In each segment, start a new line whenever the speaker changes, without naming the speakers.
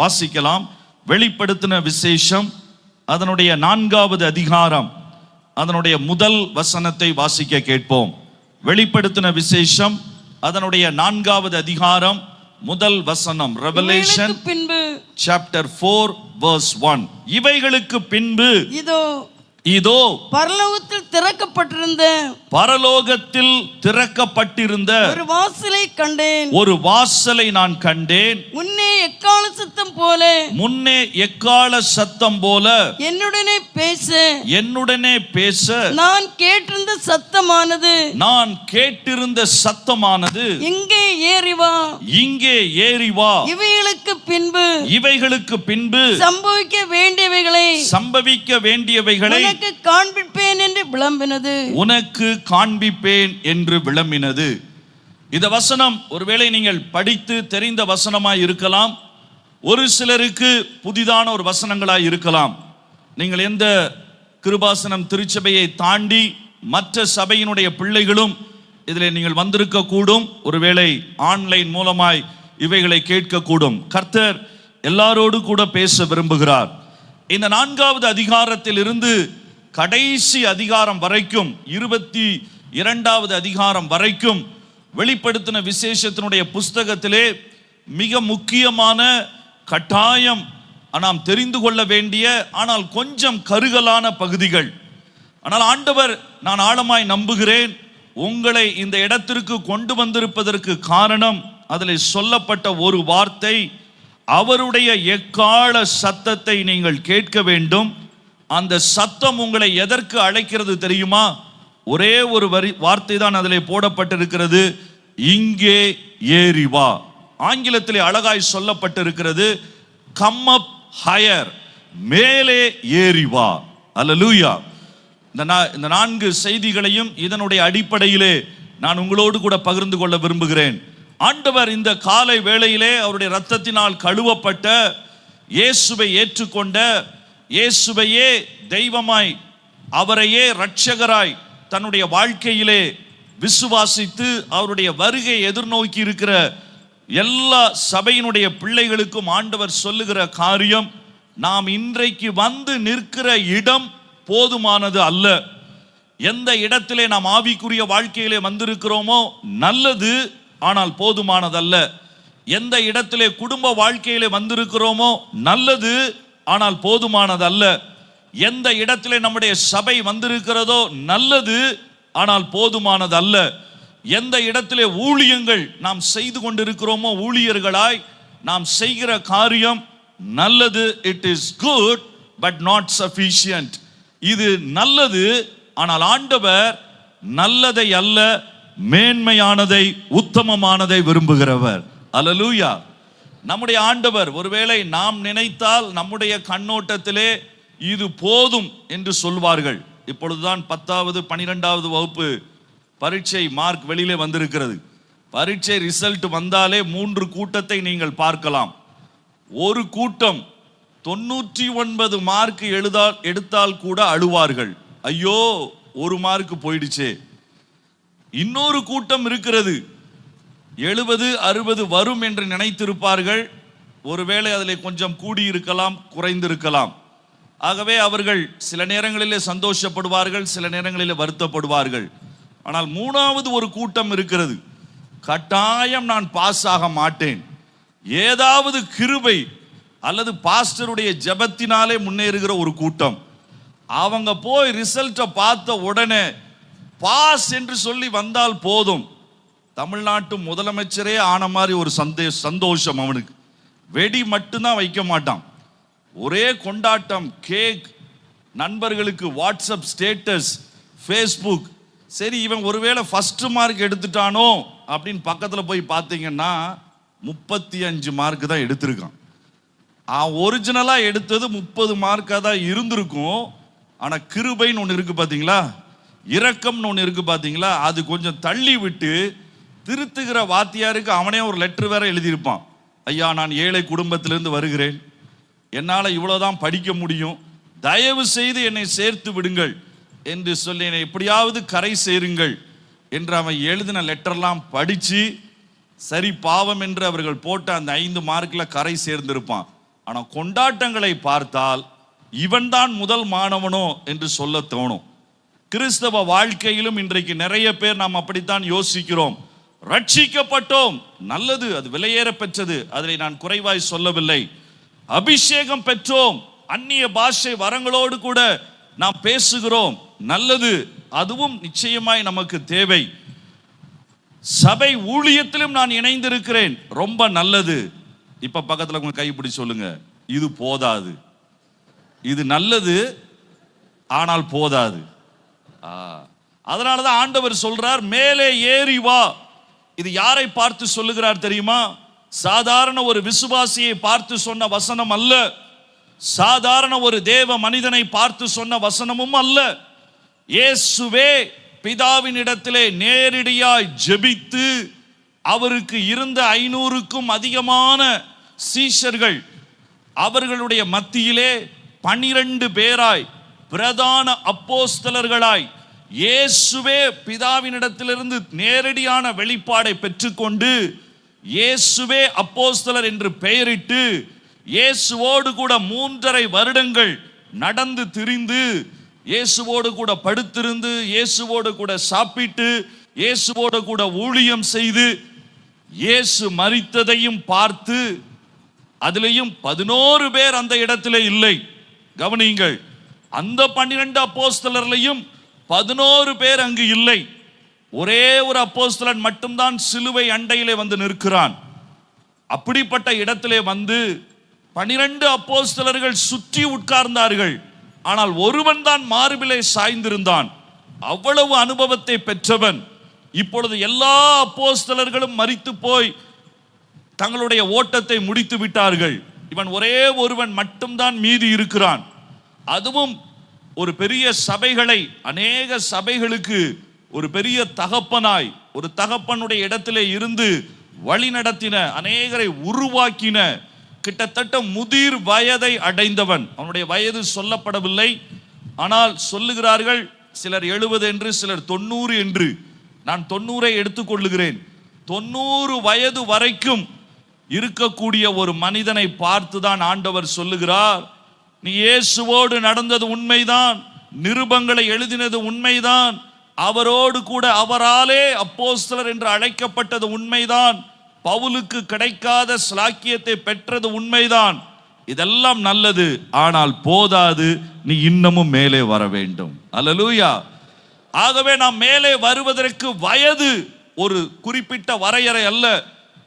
வாசிக்கலாம். வெளிப்படுத்தின விசேஷம் அதனுடைய 4வது அதிகாரம் அதனுடைய முதல் வசனத்தை வாசிக்க கேட்போம். வெளிப்படுத்தின விசேஷம் அதனுடைய 4வது அதிகாரம் முதல் வசனம். Revelation chapter 4 verse 1. இவைகளுக்கு பின்பு இதோ
பரலோகத்தில்
திறக்கப்பட்டிருந்த
ஒரு வாசலை கண்டேன்.
ஒரு வாசலை நான் கண்டேன்.
முன்னே எக்காள சத்தம் போல என்னுடனே பேச நான் கேட்டிருந்த சத்தமானது இங்கே ஏறி வா. இவைகளுக்கு பின்பு சம்பவிக்க வேண்டியவைகளை உனக்கு காண்பிப்பேன் என்று விளம்பினது. இந்த வசனம் ஒருவேளை நீங்கள் படித்து தெரிந்த வசனமாய் இருக்கலாம், ஒரு சிலருக்கு புதிதான ஒரு வசனங்களாய் இருக்கலாம். நீங்கள் எந்த கிருபாசனம் திருச்சபையை தாண்டி மற்ற சபையினுடைய பிள்ளைகளும் இதில் நீங்கள் வந்திருக்க கூடும், ஒருவேளை ஆன்லைன் மூலமாய் இவைகளை கேட்கக்கூடும். கர்த்தர் எல்லாரோடு கூட பேச விரும்புகிறார். இந்த 4வது அதிகாரத்தில் இருந்து கடைசி அதிகாரம் வரைக்கும் 22வது அதிகாரம் வரைக்கும் வெளிப்படுத்தின விசேஷத்தினுடைய புஸ்தகத்திலே மிக முக்கியமான கட்டாயம் நாம் தெரிந்து கொள்ள வேண்டிய ஆனால் கொஞ்சம் கருகலான பகுதிகள். ஆனால் ஆண்டவர், நான் ஆழமாய் நம்புகிறேன், உங்களை இந்த இடத்திற்கு கொண்டு வந்திருப்பதற்கு காரணம் அதில் சொல்லப்பட்ட ஒரு வார்த்தை, அவருடைய எக்காள சத்தத்தை நீங்கள் கேட்க வேண்டும். அந்த சத்தம் உங்களை எதற்கு அழைக்கிறது தெரியுமா? ஒரே ஒரு வார்த்தை தான் அதிலே போடப்பட்டிருக்கிறது, இங்கே ஏறி வா. ஆங்கிலத்திலே அழகாய் சொல்லப்பட்டிருக்கிறது, கம் அப் ஹையர், மேலே ஏறி வா. அல்லேலூயா. இந்த 4 செய்திகளையும் இதனுடைய அடிப்படையிலே நான் உங்களோடு கூட பகிர்ந்து கொள்ள விரும்புகிறேன். ஆண்டவர் இந்த காலை வேளையிலே அவருடைய இரத்தத்தினால் கழுவப்பட்ட, இயேசுவை ஏற்றுக்கொண்ட, இயேசுவையே தெய்வமாய் அவரையே இரட்சகராய் தன்னுடைய வாழ்க்கையிலே விசுவாசித்து அவருடைய வருகை எதிர்நோக்கி இருக்கிற எல்லா சபையினுடைய பிள்ளைகளுக்கும் ஆண்டவர் சொல்லுகிற காரியம், நாம் இன்றைக்கு வந்து நிற்கிற இடம் போதுமானது அல்ல. எந்த இடத்திலே நாம் ஆவிக்குரிய வாழ்க்கையிலே வந்திருக்கிறோமோ நல்லது, ஆனால் போதுமானதல்ல. எந்த இடத்திலே குடும்ப வாழ்க்கையிலே வந்திருக்கிறோமோ நல்லது, ஆனால் போதுமானதல்ல. எந்த இடத்திலே நம்முடைய சபை வந்திருக்கிறதோ நல்லது, ஆனால் போதுமானதல்ல. எந்த இடத்திலே ஊழியங்கள் நாம் செய்து கொண்டிருக்கிறோமோ, ஊழியர்களாய் நாம் செய்கிற காரியம் நல்லது, it is good but not sufficient. இது நல்லது, ஆனால் ஆண்டவர் நல்லதை அல்ல, மேன்மையானதை, உத்தமமானதை விரும்புகிறவர். அல்லேலூயா. நம்முடைய ஆண்டவர், ஒருவேளை நாம் நினைத்தால் நம்முடைய கண்ணோட்டத்திலே இது போதும் என்று சொல்வார்கள். இப்பொழுதுதான் 10வது 12வது வகுப்பு பரீட்சை மார்க் வெளியிலே வந்திருக்கிறது. பரீட்சை ரிசல்ட் வந்தாலே 3 கூட்டத்தை நீங்கள் பார்க்கலாம். ஒரு கூட்டம் 99 மார்க் எடுத்தால் கூட அழுவார்கள், ஐயோ 1 மார்க் போயிடுச்சே. இன்னொரு கூட்டம் இருக்கிறது, 70 60 வரும் என்று நினைத்திருப்பார்கள். ஒருவேளை அதில் கொஞ்சம் கூடியிருக்கலாம், குறைந்திருக்கலாம். ஆகவே அவர்கள் சில நேரங்களிலே சந்தோஷப்படுவார்கள், சில நேரங்களிலே வருத்தப்படுவார்கள். ஆனால் 3வது ஒரு கூட்டம் இருக்கிறது, கட்டாயம் நான் பாஸ் ஆக மாட்டேன், ஏதாவது கிருபை அல்லது பாஸ்டருடைய ஜெபத்தினாலே முன்னேறுகிற ஒரு கூட்டம். அவங்க போய் ரிசல்ட்டை பார்த்த உடனே பாஸ் என்று சொல்லி வந்தால் போதும், தமிழ்நாட்டு முதலமைச்சரே ஆன மாதிரி ஒரு சந்தோஷம் அவனுக்கு. வெடி மட்டும்தான் வைக்க மாட்டான், ஒரே கொண்டாட்டம், கேக், நண்பர்களுக்கு வாட்ஸ்அப் ஸ்டேட்டஸ், ஃபேஸ்புக். சரி, இவன் ஒருவேளை ஃபர்ஸ்ட் மார்க் எடுத்துட்டானோ அப்படின்னு பக்கத்தில் போய் பார்த்தீங்கன்னா 35 மார்க் தான் எடுத்திருக்கான். ஒரிஜினலாக எடுத்தது 30 மார்க்காக தான் இருந்திருக்கும். ஆனால் கிருபைன்னு ஒன்று இருக்குது பார்த்தீங்களா, இரக்கம்னு ஒன்று இருக்குது பார்த்தீங்களா, அது கொஞ்சம் தள்ளி விட்டு திருத்துகிற வாத்தியாருக்கு அவனே ஒரு லெட்டர் வேற எழுதியிருப்பான், ஐயா நான் ஏழை குடும்பத்திலிருந்து வருகிறேன், என்னால் இவ்வளோதான் படிக்க முடியும், தயவு செய்து என்னை சேர்த்து விடுங்கள் என்று சொல்லி என்னை எப்படியாவது கரை சேருங்கள் என்று அவன் எழுதின லெட்டர்லாம் படித்து சரி பாவம் என்று அவர்கள் போட்ட அந்த 5 மார்க்கில் கரை சேர்ந்திருப்பான்.
ஆனா கொண்டாட்டங்களை பார்த்தால் இவன்தான் முதல் மாணவனோ என்று சொல்ல தோணும். கிறிஸ்தவ வாழ்க்கையிலும் இன்றைக்கு நிறைய பேர் நாம் அப்படித்தான் யோசிக்கிறோம். ரட்சிக்கப்பட்டோம், நல்லது, அது விலையேற பெற்றது, அதை நான் குறைவாய் சொல்லவில்லை. அபிஷேகம் பெற்றோம், அந்நிய பாஷை வரங்களோடு கூட நாம் பேசுகிறோம், நல்லது, அதுவும் நிச்சயமாய் நமக்கு தேவை. சபை ஊழியத்திலும் நான் இணைந்திருக்கிறேன், ரொம்ப நல்லது. இப்ப பக்கத்துல உங்க கைப்பிடி சொல்லுங்க, இது போதாது. இது நல்லது, ஆனால் போதாது. அதனாலதான் ஆண்டவர் சொல்றார், மேலே ஏறி வா. இது யாரை பார்த்து சொல்லுகிறார் தெரியுமா? சாதாரண ஒரு விசுவாசியை பார்த்து சொன்ன வசனம் அல்ல, சாதாரண ஒரு தேவ மனிதனை பார்த்து சொன்ன வசனமும் அல்ல. இயேசுவே பிதாவின் இடத்திலே நேரடியாய் ஜெபித்து அவருக்கு இருந்த 500க்கும் அதிகமான சீஷர்கள், அவர்களுடைய மத்தியிலே 12 பேராய் பிரதான அப்போஸ்தலர்களாய் இயேசுவே பிதாவினிடத்திலிருந்து நேரடியான வெளிப்பாடை பெற்றுக்கொண்டு இயேசுவே அப்போஸ்தலர் என்று பெயரிட்டு இயேசுவோடு கூட 3.5 வருடங்கள் நடந்து திரிந்து இயேசுவோடு கூட படுத்திருந்து இயேசுவோடு கூட சாப்பிட்டு இயேசுவோடு கூட ஊழியம் செய்து இயேசு மரித்ததையும் பார்த்து, அதிலேயும் 11 பேர் அந்த இடத்திலே இல்லை. கவனியுங்கள், அந்த 12 அப்போஸ்தலர்லையும் 11 பேர் அங்கு இல்லை. ஒரே ஒரு அப்போஸ்தலன் மட்டும்தான் சிலுவை அண்டையிலே வந்து நிற்கிறான். அப்படிப்பட்ட இடத்திலே வந்து 12 அப்போஸ்தலர்கள் சுற்றி உட்கார்ந்தார்கள். ஆனால் ஒருவன் தான் மார்பிலே சாய்ந்திருந்தான். அவ்வளவு அனுபவத்தை பெற்றவன். இப்பொழுது எல்லா அப்போஸ்தலர்களும் மரித்து போய் தங்களுடைய ஓட்டத்தை முடித்து விட்டார்கள். இவன் ஒரே ஒருவன் மட்டும்தான் மீதி இருக்கிறான். அதுவும் ஒரு பெரிய சபைகளை, அநேக சபைகளுக்கு ஒரு பெரிய தகப்பனாய், ஒரு தகப்பனுடைய இடத்திலே இருந்து வழி நடத்தின, அநேகரை உருவாக்கின, கிட்டத்தட்ட முதிர் வயதை அடைந்தவன். அவனுடைய வயது சொல்லப்படவில்லை, ஆனால் சொல்லுகிறார்கள் சிலர் 70 என்று, சிலர் 90 என்று. நான் 90ஐ எடுத்துக்கொள்ளுகிறேன். 90 வயது வரைக்கும் இருக்கக்கூடிய ஒரு மனிதனை பார்த்துதான் ஆண்டவர் சொல்லுகிறார், நீ இயேசுவோடு நடந்தது உண்மைதான், நிருபங்களை எழுதினது உண்மைதான், அவரோடு கூட அவராலே அப்போஸ்தலர் என்று அழைக்கப்பட்டது உண்மைதான், பவுலுக்கு கிடைக்காத ஸ்லாக்கியத்தை பெற்றது உண்மைதான், இதெல்லாம் நல்லது, ஆனால் போதாது, நீ இன்னமும் மேலே வர வேண்டும். அல்லேலூயா. ஆகவே நாம் மேலே வருவதற்கு வயது ஒரு குறிப்பிட்ட வரையறை அல்ல.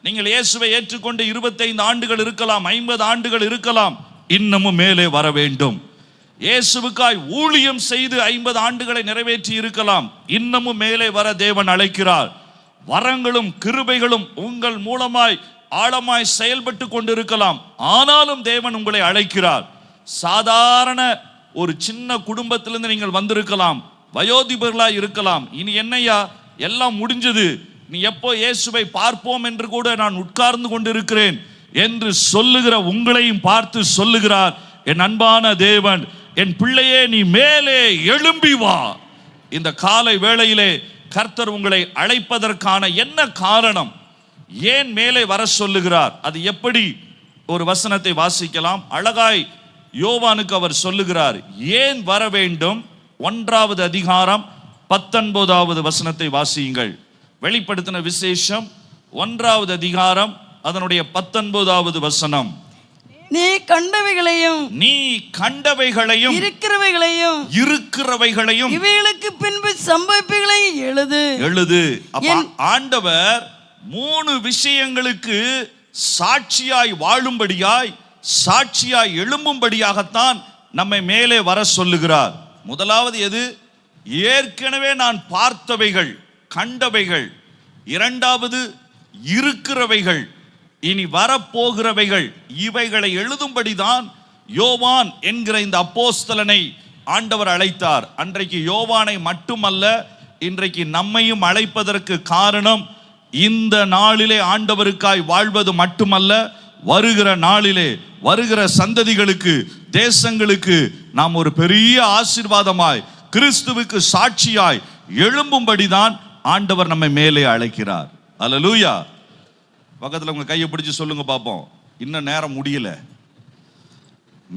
நீங்கள் இயேசுவை ஏற்றுக்கொண்டு 25 ஆண்டுகள் இருக்கலாம், 50 ஆண்டுகள் இருக்கலாம், இன்னமும் மேலே வர வேண்டும். இயேசுவுக்காய் ஊழியம் செய்து 50 ஆண்டுகளை நிறைவேற்றி இருக்கலாம், இன்னமும் மேலே வர தேவன் அழைக்கிறார். வரங்களும் கிருபைகளும் உங்கள் மூலமாய் ஆழமாய் செயல்பட்டு கொண்டிருக்கலாம், ஆனாலும் தேவன் உங்களை அழைக்கிறார். சாதாரண ஒரு சின்ன குடும்பத்திலிருந்து நீங்கள் வந்திருக்கலாம், வயோதிபர்களாய் இருக்கலாம். இனி என்னையா எல்லாம் முடிஞ்சது, நீ எப்போ இயேசுவை பார்ப்போம் என்று கூட நான் உட்கார்ந்து கொண்டிருக்கிறேன் என்று சொல்லுகிற உங்களையும் பார்த்து சொல்லுகிறார், என் அன்பான தேவன், என் பிள்ளையே, நீ மேலே எழும்பி வா. இந்த காலை வேளையிலே கர்த்தர் உங்களை அழைப்பதற்கான என்ன காரணம்? ஏன் மேலே வர சொல்லுகிறார்? அது எப்படி? ஒரு வசனத்தை வாசிக்கலாம். அழகாய் யோவானுக்கு அவர் சொல்லுகிறார் ஏன் வர வேண்டும். 1வது அதிகாரம் 19வது வசனத்தை வாசியுங்கள். வெளிப்படுத்தின விசேஷம் 1வது அதிகாரம் அதனுடைய 19வது வசனம்.
நீ கண்டவைகளையும்
இருக்கிறவைகளையும்
இவைகளுக்கு பின்பு சம்பவிப்புகளையும் எழுது.
அப்ப ஆண்டவர் 3 விஷயங்களுக்கு சாட்சியாய் வாழும்படியாய், சாட்சியாய் எழும்பும்படியாகத்தான் நம்மை மேலே வர சொல்லுகிறார். முதலாவது எது? ஏற்கனவே நான் பார்த்தவைகள், கண்டவைகள். 2வது இருக்கிறவைகள், இனி வரப்போகிறவைகள். இவைகளை எழுதும்படிதான் யோவான் என்கிற இந்த அப்போஸ்தலனை ஆண்டவர் அழைத்தார். அன்றைக்கு யோவானை மட்டுமல்ல, இன்றைக்கு நம்மையும் அழைப்பதற்கு காரணம், இந்த நாளிலே ஆண்டவருக்காய் வாழ்வது மட்டுமல்ல, வருகிற நாளிலே வருகிற சந்ததிகளுக்கு, தேசங்களுக்கு நாம் ஒரு பெரிய ஆசீர்வாதமாய், கிறிஸ்துவுக்கு சாட்சியாய் எழும்பும்படிதான் ஆண்டவர் நம்மை மேலே அழைக்கிறார். அல்லேலூயா. பக்கத்தில் உங்க கையை பிடிச்சு சொல்லுங்க பாப்போம், இன்னும் நேரம் முடியல.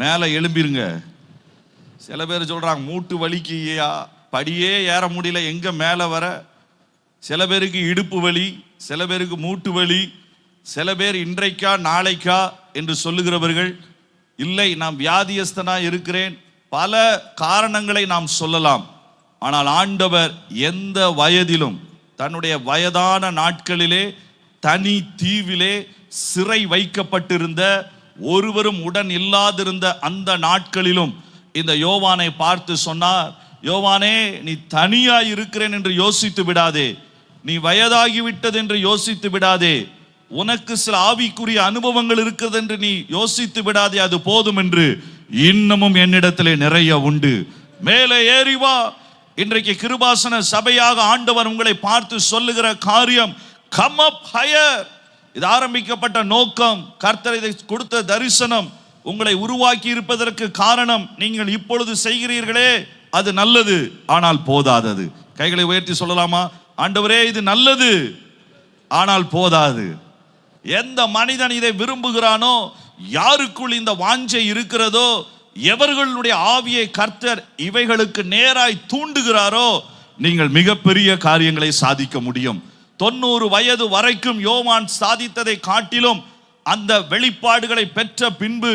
மேலே எழும்பிருங்க. சில பேர் சொல்றாங்க மூட்டு வலிக்கு படியே ஏற முடியல, எங்க மேலே வர. சில பேருக்கு இடுப்பு வலி, சில பேருக்கு மூட்டு வலி, சில பேர் இன்றைக்கா நாளைக்கா என்று சொல்லுகிறவர்கள். இல்லை, நான் வியாதியஸ்தனா இருக்கிறேன், பல காரணங்களை நாம் சொல்லலாம். ஆனால் ஆண்டவர் எந்த வயதிலும் தன்னுடைய வயதான நாட்களிலே தனி தீவிலே சிறை வைக்கப்பட்டிருந்த, ஒருவரும் உடன் இல்லாதிருந்த அந்த நாட்களிலும் இந்த யோவானை பார்த்து சொன்னார், யோவானே, நீ தனியாய் இருக்கிறேன் என்று யோசித்து விடாதே, நீ வயதாகிவிட்டது என்று யோசித்து விடாதே, உனக்கு சில ஆவிக்குரிய அனுபவங்கள் இருக்கிறது என்று நீ யோசித்து விடாதே, அது போதும் என்று இன்னமும் என்னிடத்திலே நிறைய உண்டு, மேலே ஏறி வா. இன்றைக்கு கிருபாசன சபையாக ஆண்டவர் உங்களை பார்த்து சொல்லுகிற காரியம், கம் அப் ஹையர். இது ஆரம்பிக்கப்பட்ட நோக்கம், கர்த்தர் இதை கொடுத்த தரிசனம், உங்களை உருவாக்கி இருப்பதற்கு காரணம், நீங்கள் இப்பொழுது செய்கிறீர்களே அது நல்லது, ஆனால் போதாதது. கைகளை உயர்த்தி சொல்லலாமா? ஆண்டவரே, இது நல்லது ஆனால் போதாது. எந்த மனிதன் இதை விரும்புகிறானோ, யாருக்குள் இந்த வாஞ்சை இருக்கிறதோ, எவர்களுடைய ஆவியை கர்த்தர் இவைகளுக்கு நேராய் தூண்டுகிறாரோ, நீங்கள் மிகப்பெரிய காரியங்களை சாதிக்க முடியும். 90 வயது வரைக்கும் யோவான் சாதித்ததை காட்டிலும் அந்த வெளிப்பாடுகளை பெற்ற பின்பு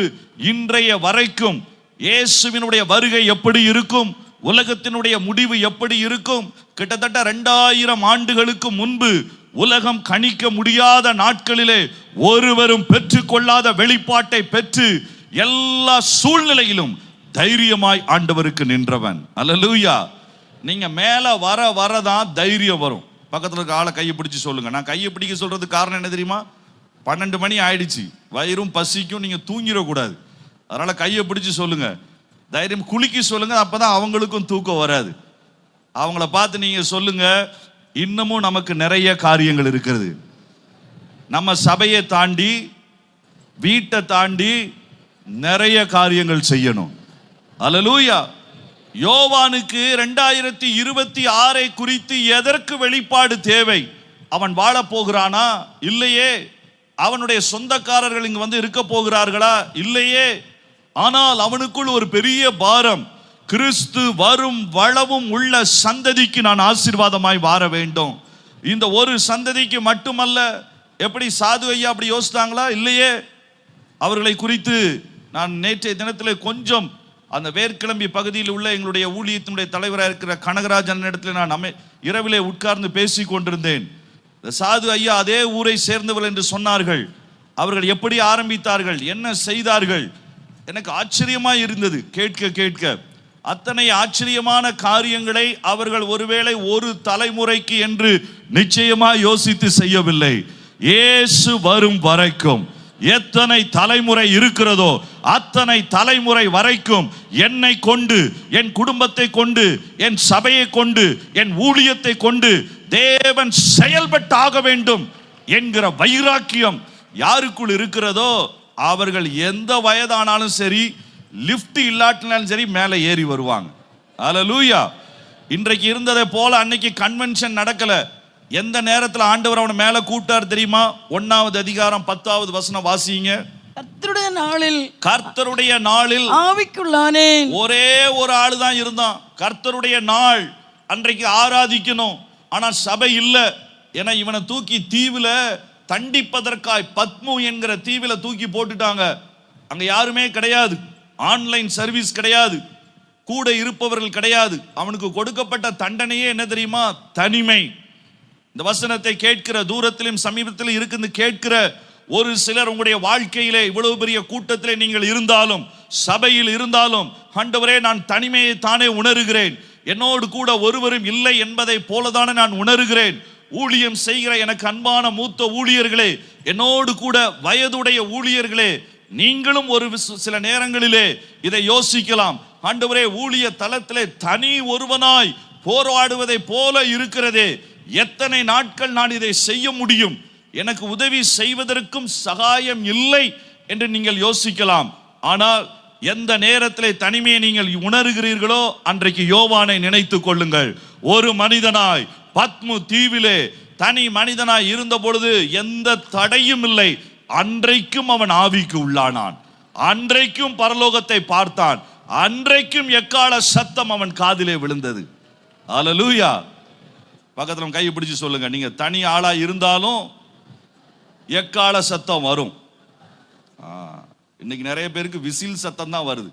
இன்றைய வரைக்கும் இயேசுவினுடைய வருகை எப்படி இருக்கும், உலகத்தினுடைய முடிவு எப்படி இருக்கும், கிட்டத்தட்ட 2000 ஆண்டுகளுக்கு முன்பு உலகம் கணிக்க முடியாத நாட்களிலே ஒருவரும் பெற்றுக்கொள்ளாத வெளிப்பாட்டை பெற்று எல்லா சூழ்நிலையிலும் தைரியமாய் ஆண்டவருக்கு நின்றவன். அல்லேலூயா. நீங்க மேல வர வரதான் தைரியம் வரும். பக்கத்துல இருக்க ஆளை கையை பிடிச்சு சொல்லுங்க. நான் கையை பிடிக்க சொல்றது காரணம் என்ன தெரியுமா? 12 மணி ஆயிடுச்சு, வயிறும் பசிக்கும், நீங்க தூங்கிடக்கூடாது. அதனால கையை பிடிச்சு சொல்லுங்க, தைரியம் குலுக்கி சொல்லுங்க, அப்பதான் அவங்களுக்கும் தூக்கம் வராது. அவங்கள பார்த்து நீங்க சொல்லுங்க, இன்னமும் நமக்கு நிறைய காரியங்கள் இருக்கிறது. நம்ம சபையை தாண்டி, வீட்டை தாண்டி நிறைய காரியங்கள் செய்யணும். அல்லேலூயா. யோவானுக்கு 2026 குறித்து எதற்கு வெளிப்பாடு தேவை? அவன் வாழ போகிறானா? இல்லையே. அவனுடைய சொந்தக்காரர்கள் இங்கு வந்து இருக்க போகிறார்களா? இல்லையே. ஆனால் அவனுக்குள் ஒரு பெரிய பாரம், கிறிஸ்து வரும் வளவும் உள்ள சந்ததிக்கு நான் ஆசீர்வாதமாய் வார வேண்டும். இந்த ஒரு சந்ததிக்கு மட்டுமல்ல. எப்படி சாது ஐயா அப்படி யோசித்தாங்களா? இல்லையே. அவர்களை குறித்து நான் நேற்றைய தினத்தில் கொஞ்சம் அந்த வேர்க்கிளம்பி பகுதியில் உள்ள எங்களுடைய ஊழியத்தினுடைய தலைவராக இருக்கிற கனகராஜன் இடத்துல நான் இரவிலே உட்கார்ந்து பேசி கொண்டிருந்தேன். சாது ஐயா அதே ஊரை சேர்ந்தவர்கள் என்று சொன்னார்கள். அவர்கள் எப்படி ஆரம்பித்தார்கள், என்ன செய்தார்கள், எனக்கு ஆச்சரியமாய் இருந்தது கேட்க கேட்க. அத்தனை ஆச்சரியமான காரியங்களை அவர்கள் ஒருவேளை ஒரு தலைமுறைக்கு என்று நிச்சயமாய் யோசித்து செய்யவில்லை. இயேசு வரும் வரைக்கும் எத்தனை தலைமுறை இருக்கிறதோ அத்தனை தலைமுறை வரைக்கும் என்னை கொண்டு, என் குடும்பத்தை கொண்டு, என் சபையை கொண்டு, என் ஊழியத்தை கொண்டு தேவன் செயல்பட்டாக வேண்டும் என்கிற வைராக்கியம் யாருக்குள் இருக்கிறதோ அவர்கள் எந்த வயதானாலும் சரி, லிஃப்ட் இல்லாட்டினாலும் சரி, மேலே ஏறி வருவாங்க. அல்லேலூயா. இன்றைக்கு இருந்ததை போல அன்னைக்கு கன்வென்ஷன் நடக்கல. எந்த நேரத்தில் ஆண்டவர் அவனை மேல கூட்டார் தெரியுமா? 1வது அதிகாரம் 10வது வசனம் வாசிங்க. கர்த்தருடைய நாளில்
ஆவிக்குள்ளானேன்.
ஒரே ஒரு ஆளு தான் இருந்தான். கர்த்தருடைய நாள் அன்றைக்கு ஆராதிக்கணும், ஆனால் சபை இல்ல. ஏன்னா இவனை தூக்கி தீவுல தண்டிப்பதற்காய் பத்மு என்கிற தீவுல தூக்கி போட்டுட்டாங்க. அங்க யாருமே கிடையாது, ஆன்லைன் சர்வீஸ் கிடையாது, கூட இருப்பவர்கள் கிடையாது. அவனுக்கு கொடுக்கப்பட்ட தண்டனையே என்ன தெரியுமா? தனிமை. இந்த வசனத்தை கேட்கிற தூரத்திலும் சமீபத்திலும் இருந்து கேட்கிற ஒரு சிலர் உங்களுடைய வாழ்க்கையிலே இவ்வளவு பெரிய கூட்டத்திலே நீங்கள் இருந்தாலும், சபையில் இருந்தாலும், ஆண்டவரே நான் தனிமையை தானே உணர்கிறேன், என்னோடு கூட ஒருவரும் இல்லை என்பதை போலதானே நான் உணர்கிறேன். ஊழியம் செய்கிற எனக்கு அன்பான மூத்த ஊழியர்களே, என்னோடு கூட வயதுடைய ஊழியர்களே, நீங்களும் ஒரு சில நேரங்களிலே இதை யோசிக்கலாம். ஆண்டவரே, ஊழிய தலத்திலே தனி ஒருவனாய் போராடுவதை போல இருக்கிறதே, எத்தனை நாட்கள் நான் இதை செய்ய முடியும், எனக்கு உதவி செய்வதற்கும் சகாயம் இல்லை என்று நீங்கள் யோசிக்கலாம். ஆனால் எந்த நேரத்திலே தனிமையை நீங்கள் உணர்கிறீர்களோ அன்றைக்கு யோவானை நினைத்துக் கொள்ளுங்கள். ஒரு மனிதனாய் பத்மு தீவிலே தனி மனிதனாய் இருந்த பொழுது எந்த தடையும் இல்லை, அன்றைக்கும் அவன் ஆவிக்கு உள்ளானான்.
அன்றைக்கும் பரலோகத்தை பார்த்தான், அன்றைக்கும் எக்கால சத்தம் அவன் காதிலே விழுந்தது. அல்லேலூயா. பக்கத்துல கையை பிடிச்சு சொல்லுங்க, நீங்க தனி ஆளா இருந்தாலும் எக்கால சத்தம் வரும். இன்னைக்கு நிறைய பேருக்கு விசில் சத்தம் தான் வருது,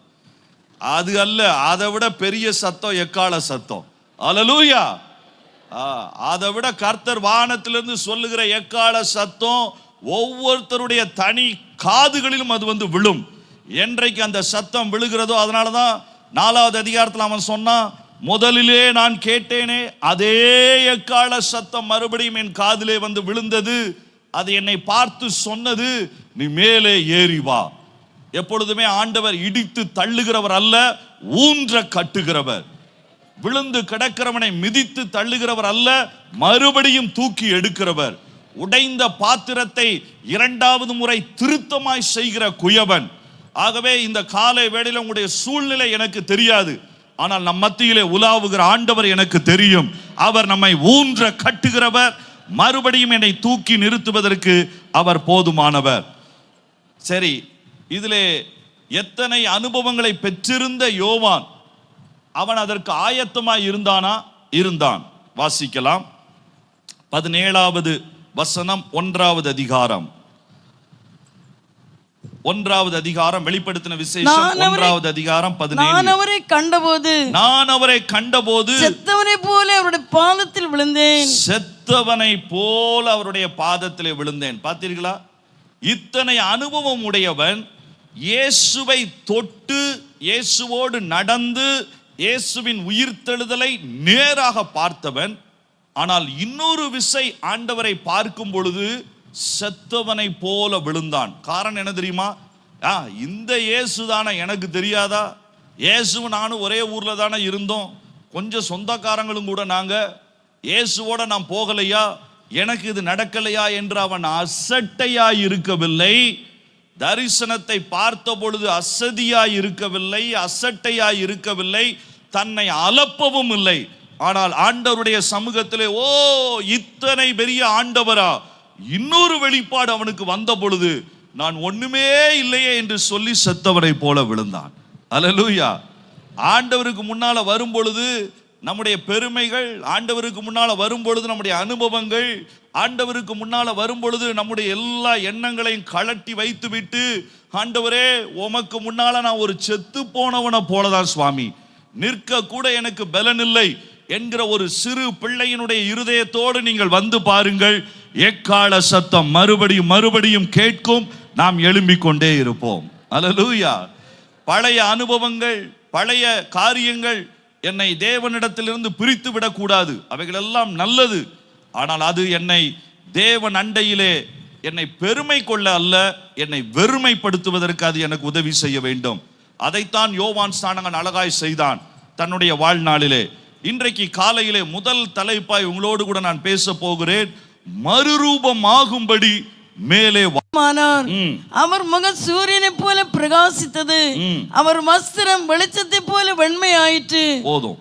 அது அல்ல, அதை விட பெரிய சத்தம் எக்கால சத்தம். அல்லேலூயா. அதை விட கர்த்தர் வானத்திலிருந்து சொல்லுகிற எக்கால சத்தம் ஒவ்வொருத்தருடைய தனி காதுகளிலும் அது வந்து விழும். என்றைக்கு அந்த சத்தம் விழுகிறதோ, அதனாலதான் 4வது அதிகாரத்தில் அவன் சொன்னான், முதலிலே நான் கேட்டேனே அதே எக்கால சத்தம் மறுபடியும் என் காதிலே வந்து விழுந்தது. அது என்னை பார்த்து சொன்னது, நீ மேலே ஏறி வா. எப்பொழுதுமே ஆண்டவர் இடித்து தள்ளுகிறவர் அல்ல, ஊன்ற கட்டுகிறவர். விழுந்து கிடக்கிறவனை மிதித்து தள்ளுகிறவர் அல்ல, மறுபடியும் தூக்கி எடுக்கிறவர். உடைந்த பாத்திரத்தை 2வது முறை திருத்தமாய் செய்கிற குயவன். ஆகவே இந்த காலை வேளையில உங்களுடைய சூழ்நிலை எனக்கு தெரியாது, ஆனால் நம் மத்தியிலே உலாவுகிற ஆண்டவர் எனக்கு தெரியும். அவர் நம்மை ஊன்ற கட்டுகிறவர், மறுபடியும் என்னை தூக்கி நிறுத்துவதற்கு அவர் போதுமானவர். சரி, இதிலே எத்தனை அனுபவங்களை பெற்றிருந்த யோவான், அவன் அதற்கு ஆயத்தமாய் இருந்தானா? இருந்தான். வாசிக்கலாம். 17வது வசனம், 1வது அதிகாரம். 1வது அதிகாரம், வெளிப்படுத்தின விசேஷம் 1வது அதிகாரம் 17.
நான் அவரை கண்டபோது செத்தவனை போல அவருடைய பாதத்தில் விழுந்தேன்.
செத்தவனை போல அவருடைய பாதத்திலே விழுந்தேன். பார்த்தீர்களா? இத்தனை அனுபவம் உடையவன், இயேசுவை தொட்டு இயேசுவோடு நடந்து இயேசுவின் உயிர்த்தெழுதலை நேராக பார்த்தவன். ஆனால் இன்னொரு விசை ஆண்டவரை பார்க்கும் பொழுது செத்தவனை போல விழுந்தான். காரணம் என்ன தெரியுமா? இந்த இயேசு தானே எனக்கு தெரியாதா? இயேசுவும் நானும் ஒரே ஊர்ல தானே இருந்தோம், கொஞ்சம் சொந்தக்காரங்களும் கூட நாங்க, இயேசுவோட நான் போகலையா, எனக்கு இது நடக்கலையா என்று அவன் அசட்டையாய் இருக்கவில்லை. தரிசனத்தை பார்த்த பொழுது அசதியாய் இருக்கவில்லை, அசட்டையாய் இருக்கவில்லை, தன்னை அலப்பவும் இல்லை. ஆனால் ஆண்டவருடைய சமூகத்திலே, ஓ இத்தனை பெரிய ஆண்டவரா, இன்னொரு வெளிப்பாடு அவனுக்கு வந்த பொழுது, நான் ஒண்ணுமே இல்லையே என்று சொல்லி செத்தவரை போல விழுந்தான். அல்லேலூயா. ஆண்டவருக்கு முன்னால வரும் பொழுது நம்முடைய பெருமைகள், ஆண்டவருக்கு முன்னால வரும் பொழுது நம்முடைய அனுபவங்கள், ஆண்டவருக்கு முன்னால வரும் பொழுது நம்முடைய எல்லா எண்ணங்களையும் கழட்டி வைத்து விட்டு, ஆண்டவரே உமக்கு முன்னால நான் ஒரு செத்து போனவனை போலதான் சுவாமி, நிற்க கூட எனக்கு பலன் இல்லை என்கிற ஒரு சிறு பிள்ளையினுடைய இருதயத்தோடு நீங்கள் வந்து பாருங்கள். எக்கால சத்தம் மறுபடியும் மறுபடியும் கேட்கும், நாம் எழும்பிக் கொண்டே இருப்போம். அல்லேலூயா. பழைய அனுபவங்கள், பழைய காரியங்கள் என்னை தேவனிடத்திலிருந்து பிரித்து விடக்கூடாது. அவைகள் எல்லாம் நல்லது, ஆனால் அது என்னை தேவன் அண்டையிலே என்னை பெருமை கொள்ள அல்ல, என்னை வெறுமைப்படுத்துவதற்கு அது எனக்கு உதவி செய்ய வேண்டும். அதைத்தான் யோவான் ஸ்நானகன் அழகாய் செய்தான் தன்னுடைய வாழ்நாளிலே. இன்றைக்கு காலையிலே முதல் தலைப்பாய் உங்களோடு கூட நான் பேச போகிறேன். மறுரூபமாகும்படி மேலே
அவர் முகம் சூரியனை போல பிரகாசித்தது, அவர் வஸ்திரம் வெளிச்சத்தை போல வெண்மையாயிற்று.
போதும்.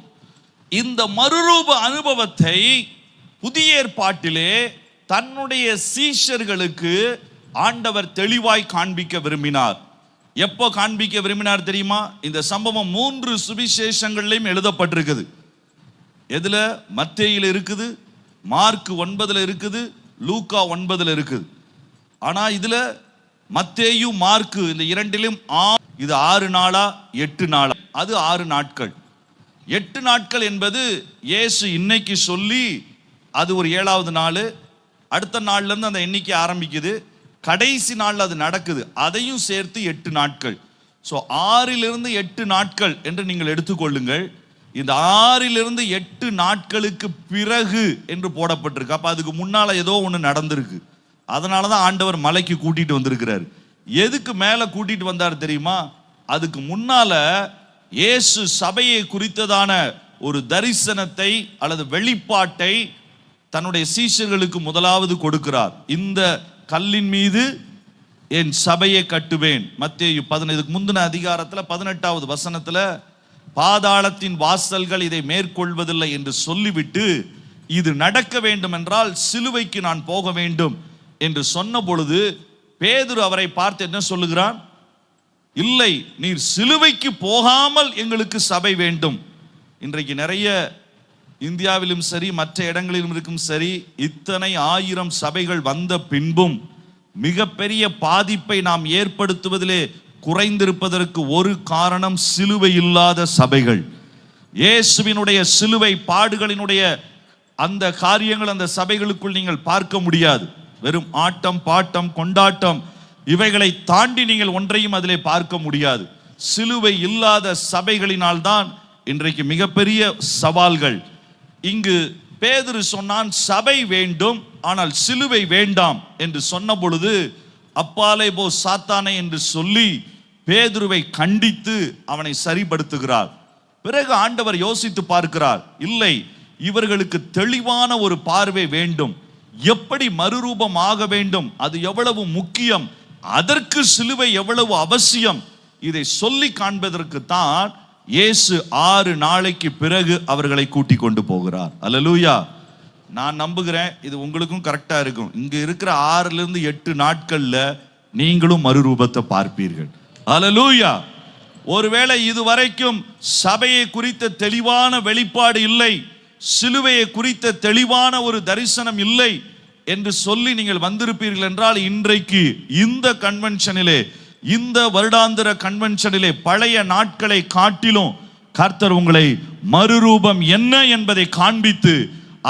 இந்த மறுரூப அனுபவத்தை புதிய ஏற்பாட்டிலே தன்னுடைய சீஷர்களுக்கு ஆண்டவர் தெளிவாய் காண்பிக்க விரும்பினார். எப்போ காண்பிக்க விரும்பினார் தெரியுமா? இந்த சம்பவம் 3 சுவிசேஷங்களிலும் எழுதப்பட்டிருக்குது. எதுல? மத்தேயில இருக்குது, மார்க் 9 இருக்குது, லூக்கா 9 இருக்குது. ஆனா இதுல மத்தேயு மார்க்கு இந்த இரண்டிலும் இது 6 நாளா 8 நாளா? அது 6 நாட்கள். 8 நாட்கள் என்பது இயேசு இன்னைக்கு சொல்லி அது ஒரு 7வது நாள், அடுத்த நாள்ல இருந்து அந்த எண்ணிக்கை ஆரம்பிக்குது, கடைசி நாள் அது நடக்குது, அதையும் சேர்த்து 8 நாட்கள். ஸோ 6லிருந்து 8 நாட்கள் என்று நீங்கள் எடுத்துக்கொள்ளுங்கள். இந்த 6லிருந்து 8 நாட்களுக்கு பிறகு என்று போடப்பட்டிருக்கு. அப்ப அதுக்கு முன்னால ஏதோ ஒன்று நடந்திருக்கு. அதனாலதான் ஆண்டவர் மலைக்கு கூட்டிட்டு வந்திருக்கிறார். எதுக்கு மேல கூட்டிட்டு வந்தார் தெரியுமா? அதுக்கு முன்னால இயேசு சபையை குறித்ததான ஒரு தரிசனத்தை அல்லது வெளிப்பாட்டை தன்னுடைய சீஷர்களுக்கு முதலாவது கொடுக்கிறார். இந்த கல்லின் மீது என் சபையை கட்டுவேன். மத்தேயு 15 முந்தின அதிகாரத்துல 18வது வசனத்துல பாதாளத்தின் வாசல்கள் இதை மேற்கொள்வதில்லை என்று சொல்லிவிட்டு, இது நடக்க வேண்டும் என்றால் சிலுவைக்கு நான் போக வேண்டும் என்று சொன்ன பொழுது பேதுரு அவரை பார்த்து என்ன சொல்லுகிறான்?
இல்லை, நீர் சிலுவைக்கு போகாமல் எங்களுக்கு சபை வேண்டும். இன்றைக்கு நிறைய இந்தியாவிலும் சரி மற்ற இடங்களிலும் இருக்கும் சரி, இத்தனை 1000 சபைகள் வந்த பின்பும் மிகப்பெரிய பாதிப்பை நாம் ஏற்படுத்துவதிலே குறைந்திருப்பதற்கு ஒரு காரணம் சிலுவை இல்லாத சபைகள். இயேசுவினுடைய சிலுவை பாடுகளினுடைய அந்த காரியங்கள் அந்த சபைகளுக்குள் நீங்கள் பார்க்க முடியாது. வெறும் ஆட்டம் பாட்டம் கொண்டாட்டம் இவைகளை தாண்டி நீங்கள் ஒன்றையும் அதிலே பார்க்க முடியாது. சிலுவை இல்லாத சபைகளினால் தான் இன்றைக்கு மிகப்பெரிய சவால்கள். இங்கு பேதுரு சொன்னான், சபை வேண்டும் ஆனால் சிலுவை வேண்டாம் என்று சொன்ன பொழுது, அப்பாலே போ சாத்தானே என்று சொல்லி பேதுருவை கண்டித்து அவனை சரிப்படுத்துகிறார். பிறகு ஆண்டவர் யோசித்து பார்க்கிறார், இல்லை, இவர்களுக்கு தெளிவான ஒரு பார்வை வேண்டும். எப்படி மறுரூபம் ஆக வேண்டும், அது எவ்வளவு முக்கியம், அதற்கு சிலுவை எவ்வளவு அவசியம், இதை சொல்லி காண்பதற்கு தான் இயேசு 6 நாளைக்கு பிறகு அவர்களை கூட்டி கொண்டு போகிறார். அல்லேலூயா. நான் நம்புகிறேன் இது உங்களுக்கும் கரெக்டா இருக்கும். இங்க இருக்கிற 6 to 8 நாட்கள்ல நீங்களும் மறுரூபத்தை பார்ப்பீர்கள். அல்லேலூயா. ஒருவேளை இதுவரைக்கும் சபையை குறித்த தெளிவான வெளிப்பாடு இல்லை, சிலுவையை குறித்த தெளிவான ஒரு தரிசனம் இல்லை என்று சொல்லி நீங்கள் வந்திருப்பீர்கள் என்றால், இன்றைக்கு இந்த கன்வென்ஷனிலே, இந்த வருடாந்திர கன்வென்ஷனிலே பழைய நாட்களை காட்டிலும் கர்த்தர் உங்களை மறுரூபம் என்ன என்பதை காண்பித்து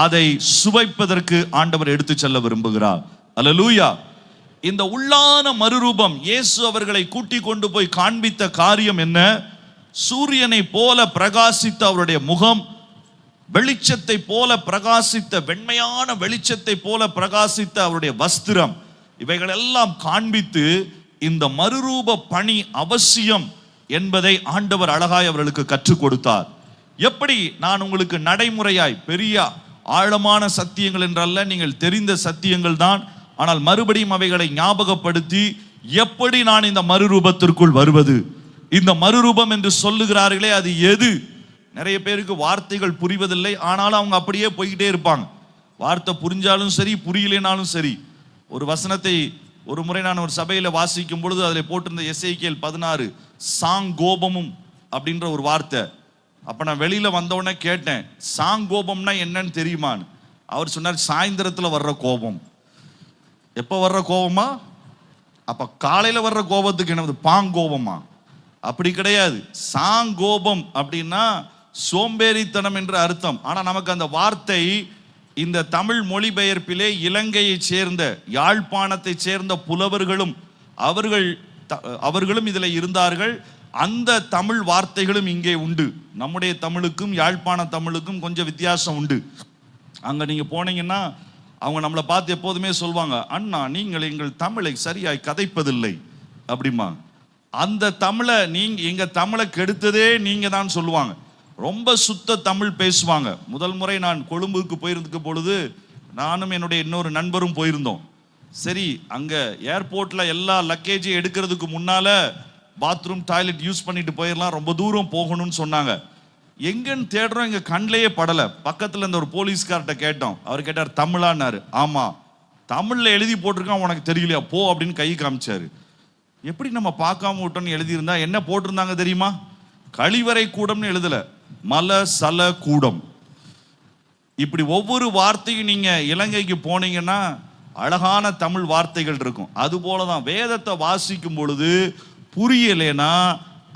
அதை சுவைப்பதற்கு ஆண்டவர் எடுத்து செல்ல விரும்புகிறார். அல்லேலூயா. இந்த உள்ளான மறுரூபம் இயேசு அவர்களை கூட்டி கொண்டு போய் காண்பித்த காரியம் என்ன? சூரியனை போல பிரகாசித்த அவருடைய முகம், வெளிச்சத்தை போல பிரகாசித்த, வெண்மையான வெளிச்சத்தை போல பிரகாசித்த அவருடைய வஸ்திரம், இவைகள் எல்லாம் காண்பித்து இந்த மறுரூப பணி அவசியம் என்பதை ஆண்டவர் அழகாய் அவர்களுக்கு கற்றுக் கொடுத்தார். எப்படி? நான் உங்களுக்கு நடைமுறையாய் பெரிய ஆழமான சத்தியங்கள் என்றல்ல, நீங்கள் தெரிந்த சத்தியங்கள் தான். ஆனால் மறுபடியும் அவைகளை ஞாபகப்படுத்தி, எப்படி நான் இந்த மறுரூபத்திற்குள் வருவது, இந்த மறுரூபம் என்று சொல்லுகிறார்களே அது எது? நிறைய பேருக்கு வார்த்தைகள் புரிவதில்லை, ஆனாலும் அவங்க அப்படியே போய்கிட்டே இருப்பாங்க. வார்த்தை புரிஞ்சாலும் சரி புரியலைனாலும் சரி. ஒரு வசனத்தை ஒரு முறை நான் ஒரு சபையில வாசிக்கும் பொழுது அதில் போட்டிருந்த எசேக்கியேல் 16 சாங்கோபமும் அப்படின்ற ஒரு வார்த்தை. அப்ப நான் வெளியில வந்தவுடனே கேட்டேன், சாங்கோபம்னா என்னன்னு தெரியுமான்னு. அவர் சொன்னார், சாயந்தரத்துல வர்ற கோபம். எப்ப வர்ற கோபமா? அப்ப காலையில வர்ற கோபத்துக்கு என்னது பாங்கோபமா? அப்படி கிடையாது. சாங்கோபம் அப்படின்னா சோம்பேறித்தனம் என்று அர்த்தம். ஆனா நமக்கு அந்த வார்த்தை இந்த தமிழ் மொழிபெயர்ப்பிலே இலங்கையை சேர்ந்த, யாழ்ப்பாணத்தை சேர்ந்த புலவர்களும் அவர்களும் இதில் இருந்தார்கள். அந்த தமிழ் வார்த்தைகளும் இங்கே உண்டு. நம்முடைய தமிழுக்கும் யாழ்ப்பாண தமிழுக்கும் கொஞ்சம் வித்தியாசம் உண்டு. அங்க நீங்க போனீங்கன்னா அவங்க நம்மளை பார்த்து எப்போதுமே சொல்லுவாங்க, அண்ணா நீங்கள் எங்கள் தமிழை சரியாய் கதைப்பதில்லை அப்படிமா. அந்த தமிழை எங்க தமிழை கெடுத்ததே நீங்க தான் சொல்லுவாங்க. ரொம்ப சுத்த தமிழ் பேசுவாங்க. முதல் முறை நான் கொழும்புக்கு போயிருந்துக்க பொழுது நானும் என்னுடைய இன்னொரு நண்பரும் போயிருந்தோம். சரி, அங்க ஏர்போர்ட்ல எல்லா லக்கேஜையும் எடுக்கிறதுக்கு முன்னால பாத்ரூம் டாய்லெட் யூஸ் பண்ணிட்டு போயிடலாம், ரொம்ப தூரம் போகணும்னு சொன்னாங்க. எங்கன்னு தேடுறோம், எங்க கண்ணிலேயே படல. பக்கத்துல இருந்த ஒரு போலீஸ்கார்ட்ட கேட்டோம். அவர் கேட்டார், தமிழான்னாரு. ஆமா, தமிழ்ல எழுதி போட்டிருக்கான், உனக்கு தெரியலையா, போ அப்படின்னு கை காமிச்சாரு. எப்படி நம்ம பார்க்காம விட்டோம்னு எழுதியிருந்தா என்ன போட்டிருந்தாங்க தெரியுமா? கழிவறை கூடம்னு எழுதல, மல சல கூடம். இப்படி ஒவ்வொரு வார்த்தையும் நீங்க இலங்கைக்கு போனீங்கன்னா அழகான தமிழ் வார்த்தைகள் இருக்கும். அது போலதான் வேதத்தை வாசிக்கும் பொழுது புரியலைன்னா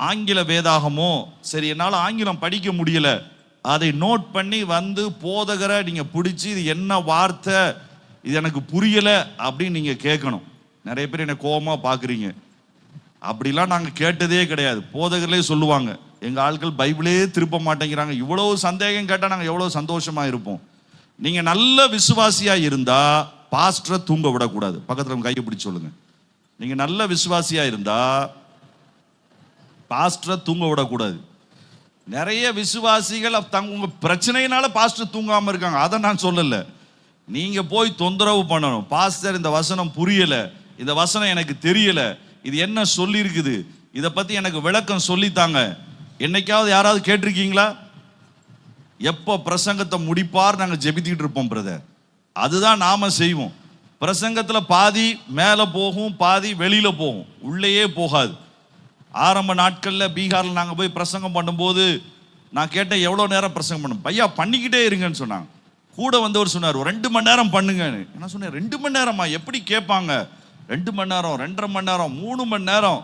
ஆங்கில வேதாகமோ, சரி என்னால் ஆங்கிலம் படிக்க முடியல, அதை நோட் பண்ணி வந்து போதகரை நீங்க பிடிச்சி இது என்ன வார்த்தை, இது எனக்கு புரியல அப்படின்னு நீங்க கேட்கணும். நிறைய பேர் என்ன கோபமா பாக்குறீங்க. அப்படிலாம் நாங்கள் கேட்டதே கிடையாது. போதகர்களே சொல்லுவாங்க, எங்கள் ஆட்கள் பைபிளே திருப்ப மாட்டேங்கிறாங்க. இவ்வளவு சந்தேகம் கேட்டால் நாங்கள் எவ்வளோ சந்தோஷமா இருப்போம். நீங்கள் நல்ல விசுவாசியா இருந்தா பாஸ்டரை தூங்க விடக்கூடாது. பக்கத்தில் கையை பிடிச்சி சொல்லுங்க. நீங்கள் நல்ல விசுவாசியா இருந்தா பாஸ்டரை தூங்க விடக்கூடாது. நிறைய விசுவாசிகள் உங்க பிரச்சனையினால பாஸ்டர் தூங்காம இருக்காங்க. அதை நான் சொல்லல. நீங்க போய் தொந்தரவு பண்ணணும். பாஸ்டர் இந்த வசனம் புரியல, இந்த வசனம் எனக்கு தெரியல, இது என்ன சொல்லி இருக்குது, இதை பத்தி எனக்கு விளக்கம் சொல்லித்தாங்க. என்னைக்காவது யாராவது கேட்டிருக்கீங்களா? எப்போ பிரசங்கத்தை முடிப்பார் நாங்கள் ஜெபித்துக்கிட்டு இருப்போம் பிரதர். அதுதான் நாம செய்வோம். பிரசங்கத்தில் பாதி மேலே போகும், பாதி வெளியில போகும், உள்ளேயே போகாது. ஆரம்ப நாட்களில் பீகாரில் நாங்கள் போய் பிரசங்கம் பண்ணும்போது நான் கேட்டேன், எவ்வளோ நேரம் பிரசங்கம் பண்ணும்? பையா பண்ணிக்கிட்டே இருங்கன்னு சொன்னாங்க. கூட வந்தவர் சொன்னார், ஒரு 2 மணி நேரம் பண்ணுங்கன்னு. என்ன சொன்னேன், 2 மணி நேரமா? எப்படி கேட்பாங்க? 2 மணி நேரம், 2.5 மணி நேரம், 3 மணி நேரம்.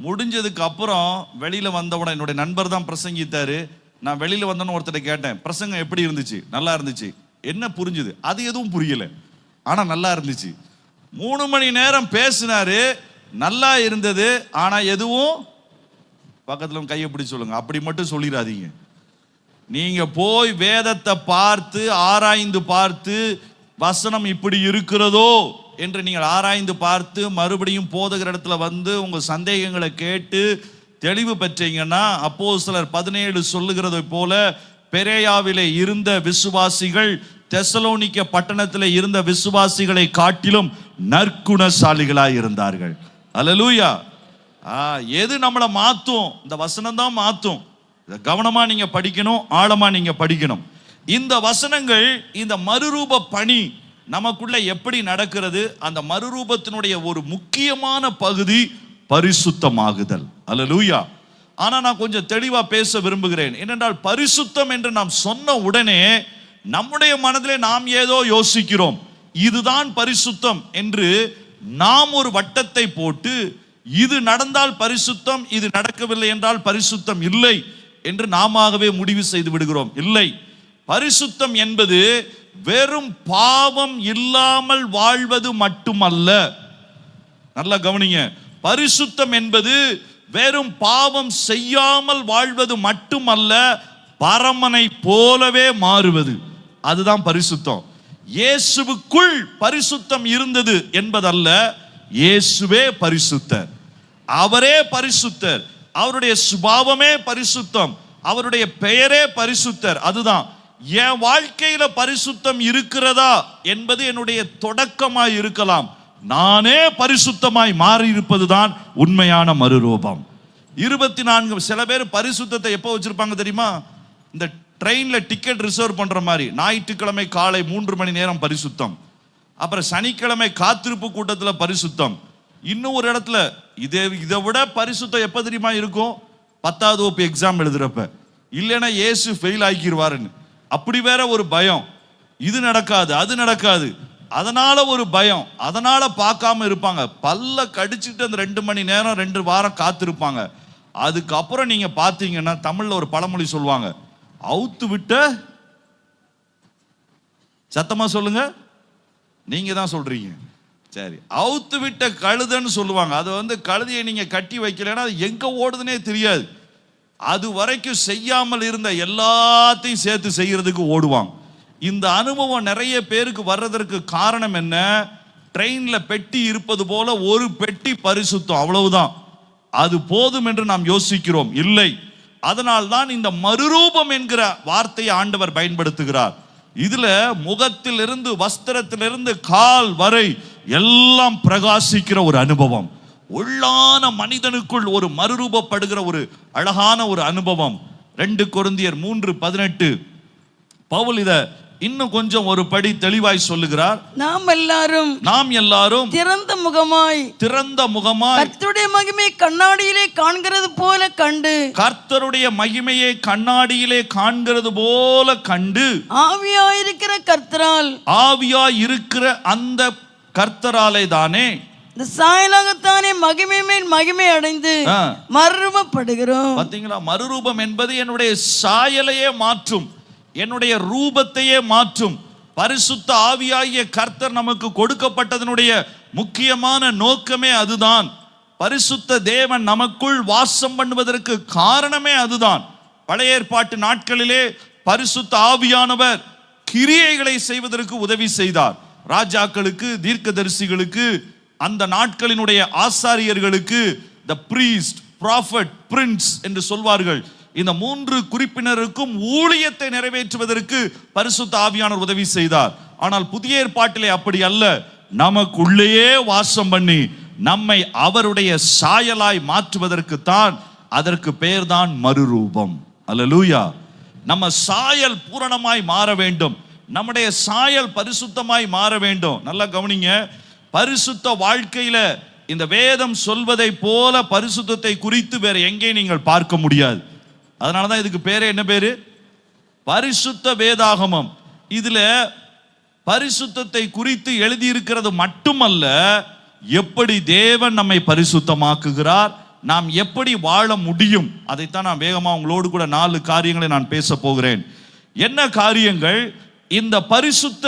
முடிஞ்சதுக்கு அப்புறம் வெளியில் வந்தவுடன் என்னுடைய நண்பர் தான் பிரசங்கித்தாரு. நான் வெளியில் வந்தோன்னு ஒருத்தர் கேட்டேன், பிரசங்கம் எப்படி இருந்துச்சு? நல்லா இருந்துச்சு. என்ன புரிஞ்சுது? அது எதுவும் புரியல, ஆனால் நல்லா இருந்துச்சு. 3 மணி நேரம் பேசினாரு, நல்லா இருந்தது, ஆனால் எதுவும் பக்கத்தில் கையை பிடிச்சி சொல்லுங்க, அப்படி மட்டும் சொல்லிடாதீங்க. நீங்க போய் வேதத்தை பார்த்து ஆராய்ந்து பார்த்து வசனம் இப்படி இருக்கிறதோ என்று நீங்கள் ஆராய்ந்து பார்த்து மறுபடியும் போதகர் இடத்துல வந்து உங்க சந்தேகங்களை கேட்டு தெளிவு பெற்றீங்கன்னா, அப்போஸ்தலர் 17 சொல்லுகிறதை போல பெரேயாவிலே இருந்த விசுவாசிகள் தெசலோனிக்க பட்டணத்திலே இருந்த விசுவாசிகளை காட்டிலும் நற்குணசாலிகளாய் இருந்தார்கள். அல்லேலூயா. எது நம்மளை மாத்தும்? இந்த வசனம் தான் மாத்தும். கவனமா நீங்க படிக்கணும், ஆழமா நீங்க படிக்கணும். இந்த வசனங்கள், இந்த மறுரூப பணி நமக்குள்ள எப்படி நடக்கிறது? அந்த மறுரூபத்தினுடைய ஒரு முக்கியமான பகுதி பரிசுத்தமாகுதல். அல்லேலூயா. ஆனா நான் கொஞ்சம் தெளிவா பேச விரும்புகிறேன். ஏனென்றால் பரிசுத்தம் என்று நாம் சொன்ன உடனே நம்முடைய மனதிலே நாம் ஏதோ யோசிக்கிறோம். இதுதான் பரிசுத்தம் என்று நாம் ஒரு வட்டத்தை போட்டு, இது நடந்தால் பரிசுத்தம், இது நடக்கவில்லை என்றால் பரிசுத்தம் இல்லை என்று நாமவே முடிவு செய்து விடுகிறோம். இல்லை, பரிசுத்தம் என்பது வெறும் பாவம் இல்லாமல் வாழ்வது மட்டுமல்ல. நல்லா கவனிங்க. பரிசுத்தம் என்பது வெறும் பாவம் செய்யாமல் வாழ்வது மட்டுமல்ல, பரமனை போலவே மாறுவது. அதுதான் பரிசுத்தம். இயேசுவுக்குள் பரிசுத்தம் இருந்தது என்பதல்ல, இயேசுவே பரிசுத்தர், அவரே பரிசுத்தர், அவருடைய சுபாவமே பரிசுத்தம், அவருடைய பெயரே பரிசுத்தர். அதுதான் என் வாழ்க்கையில பரிசுத்தம் இருக்கிறதா என்பது என்னுடைய தொடக்கமாய் இருக்கலாம். நானே பரிசுத்தமாய் மாறி இருப்பதுதான் உண்மையான மறுரூபம். 24 சில பேர் பரிசுத்தத்தை எப்போ வச்சிருப்பாங்க தெரியுமா? இந்த ட்ரெயின்ல டிக்கெட் ரிசர்வ் பண்ற மாதிரி. ஞாயிற்றுக்கிழமை காலை 3 மணி நேரம் பரிசுத்தம், அப்புறம் சனிக்கிழமை காத்திருப்பு கூட்டத்தில் பரிசுத்தம். இன்னும் ஒரு இடத்துல இதை விட பரிசுத்தம் எப்ப தெரியுமா இருக்கும்? 10வது வகுப்பு எக்ஸாம் எழுதுறப்ப. இல்லைன்னா இயேசு ஃபெயில் ஆக்கிடுவாருன்னு அப்படி வேற ஒரு பயம். இது நடக்காது, அது நடக்காது, அதனால ஒரு பயம், அதனால பார்க்காம இருப்பாங்க. பல்ல கடிச்சிட்டு அந்த 2 மணி நேரம் 2 வாரம் காத்திருப்பாங்க. அதுக்கப்புறம் நீங்க பார்த்தீங்கன்னா தமிழ்ல ஒரு பழமொழி சொல்லுவாங்க, அவுத்து விட்ட, சத்தமா சொல்லுங்க, நீங்க தான் சொல்றீங்க, சரி, அவுத்து விட்ட கழுதைன்னு சொல்லுவாங்க. அது கழுதையை நீங்க கட்டி வைக்கலைன்னா அது எங்க ஓடுதுன்னே தெரியாது. அது வரைக்கும் செய்யாமல் இருந்த எல்லாத்தையும் சேர்த்து செய்யறதுக்கு ஓடுவாங்க. இந்த அனுபவம் நிறைய பேருக்கு வர்றதற்கு காரணம் என்ன? ட்ரெயின்ல பெட்டி இருப்பது போல ஒரு பெட்டி பரிசுத்தம், அவ்வளவுதான், அது போதும் என்று நாம் யோசிக்கிறோம். இல்லை, அதனால்தான் இந்த மறுரூபம் என்கிற வார்த்தையை ஆண்டவர் பயன்படுத்துகிறார். இதுல முகத்திலிருந்து வஸ்திரத்திலிருந்து கால் வரை எல்லாம் பிரகாசிக்கிற ஒரு அனுபவம், உள்ளான மனிதனுக்குள் ஒரு மறுரூபப்படுகிற ஒரு அழகான ஒரு அனுபவம். 2 கொரிந்தியர் 3:18 பவுல் இத இன்னும் கொஞ்சம் ஒரு படி தெளிவாய் சொல்லுகிறார். நாம் எல்லாரும் திறந்த முகமாய் கர்த்தருடைய மகிமையை கண்ணாடியிலே காண்கிறது போல கண்டு, கர்த்தருடைய மகிமையை கண்ணாடியிலே காண்கிறது போல கண்டு, ஆவியாயிருக்கிற அந்த கர்த்தராலே தானே இந்த சாயலாகத்தானே மகிமை மேல் மகிமை அடைந்து மறுரூபப்படுகிறோம். பாத்தீங்களா? மறுரூபம் என்பது என்னுடைய சாயலையே மாற்றும், என்னுடைய ரூபத்தையே மாற்றும். பரிசுத்த ஆவியாகிய கர்த்தர் நமக்கு கொடுக்கப்பட்டதனுடைய முக்கியமான நோக்கமே அதுதான். பரிசுத்த தேவன் நமக்குள் வாசம் பண்ணுவதற்கு காரணமே அதுதான். பழைய ஏற்பாட்டு நாட்களிலே பரிசுத்த ஆவியானவர் கிரியைகளை செய்வதற்கு உதவி செய்தார். ராஜாக்களுக்கு, தீர்க்கதரிசிகளுக்கு, அந்த நாட்களினுடைய ஆசாரியர்களுக்கு, the priest, prophet, prince என்று சொல்வார்கள். இந்த 3 குறிப்பினருக்கும் ஊழியத்தை நிறைவேற்றுவதற்கு பரிசுத்த ஆவியானவர் உதவி செய்தார். ஆனால் புதிய ஏற்பாட்டிலே அப்படி அல்ல. நமக்குள்ளேயே வாசம் பண்ணி நம்மை அவருடைய சாயலாய் மாற்றுவதற்கு தான், அதற்கு பெயர் தான் மறுரூபம். அல்லேலூயா. நம்ம சாயல் பூரணமாய் மாற வேண்டும், நம்முடைய சாயல் பரிசுத்தமாய் மாற வேண்டும். நல்லா கவனிங்க. பரிசுத்த வாழ்க்கையில இந்த வேதம் சொல்வதை போல பரிசுத்தத்தை குறித்து வேற எங்கே நீங்கள் பார்க்க முடியாது. அதனாலதான் இதுக்கு பேரே என்ன பேரு? பரிசுத்த வேதாகமம். இதுல பரிசுத்தத்தை குறித்து எழுதியிருக்கிறது மட்டுமல்ல, எப்படி தேவன் நம்மை பரிசுத்தமாக்குகிறார், நாம் எப்படி வாழ முடியும், அதைத்தான் நான் வேகமா உங்களோடு கூட 4 காரியங்களை நான் பேச போகிறேன். என்ன காரியங்கள்? இந்த பரிசுத்த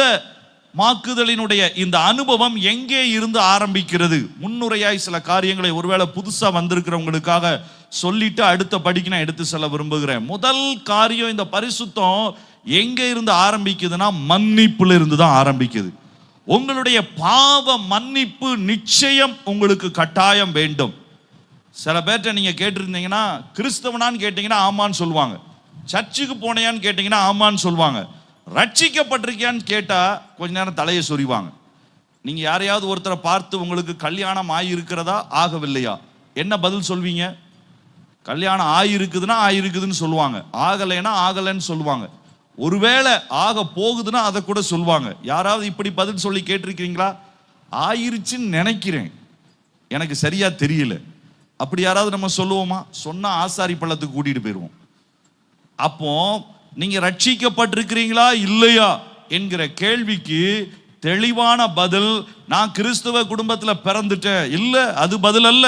மாக்குதலினுடைய இந்த அனுபவம் எங்கே இருந்து ஆரம்பிக்கிறது? முன்னுரையாய் சில காரியங்களை ஒருவேளை புதுசா வந்திருக்கிறவங்களுக்காக சொல்லிட்டு அடுத்த படிக்கு நான் எடுத்து செல்ல விரும்புகிறேன். முதல் காரியம், இந்த பரிசுத்தம் எங்கே இருந்து ஆரம்பிக்குதுன்னா மன்னிப்புல இருந்து தான் ஆரம்பிக்குது. உங்களுடைய பாவ மன்னிப்பு நிச்சயம் உங்களுக்கு கட்டாயம் வேண்டும். சில பேர்ட்ட நீங்க கேட்டிருந்தீங்கன்னா, கிறிஸ்தவனான்னு கேட்டீங்கன்னா ஆமான்னு சொல்லுவாங்க, சர்ச்சுக்கு போனையான்னு கேட்டீங்கன்னா ஆமான்னு சொல்லுவாங்க, ரட்சிக்கப்பட்டிருக்கியான்னு கேட்டா கொஞ்ச நேரம் தலையை சொறிவாங்க. நீங்க யாரையாவது ஒருத்தரை பார்த்து உங்களுக்கு கல்யாணம் ஆகியிருக்கிறதா ஆகவில்லையா, என்ன பதில் சொல்வீங்க? கல்யாணம் ஆகிருக்குதுன்னா ஆகிருக்குதுன்னு சொல்லுவாங்க, ஆகலைன்னா ஆகலைன்னு சொல்லுவாங்க, ஒருவேளை ஆக போகுதுன்னா அதை கூட சொல்லுவாங்க. யாராவது இப்படி பதில் சொல்லி கேட்டிருக்கீங்களா? ஆயிருச்சுன்னு நினைக்கிறேன், எனக்கு சரியா தெரியல, அப்படி யாராவது நம்ம சொல்லுவோமா? சொன்னா ஆசாரி பள்ளத்துக்கு கூட்டிட்டு போயிடுவோம். அப்போ நீங்க ரட்சிக்கப்பட்டிருக்கிறீங்களா இல்லையா என்கிற கேள்விக்கு தெளிவான பதில், நான் கிறிஸ்துவ குடும்பத்துல பிறந்துட்டேன், இல்ல அது பதில் அல்ல.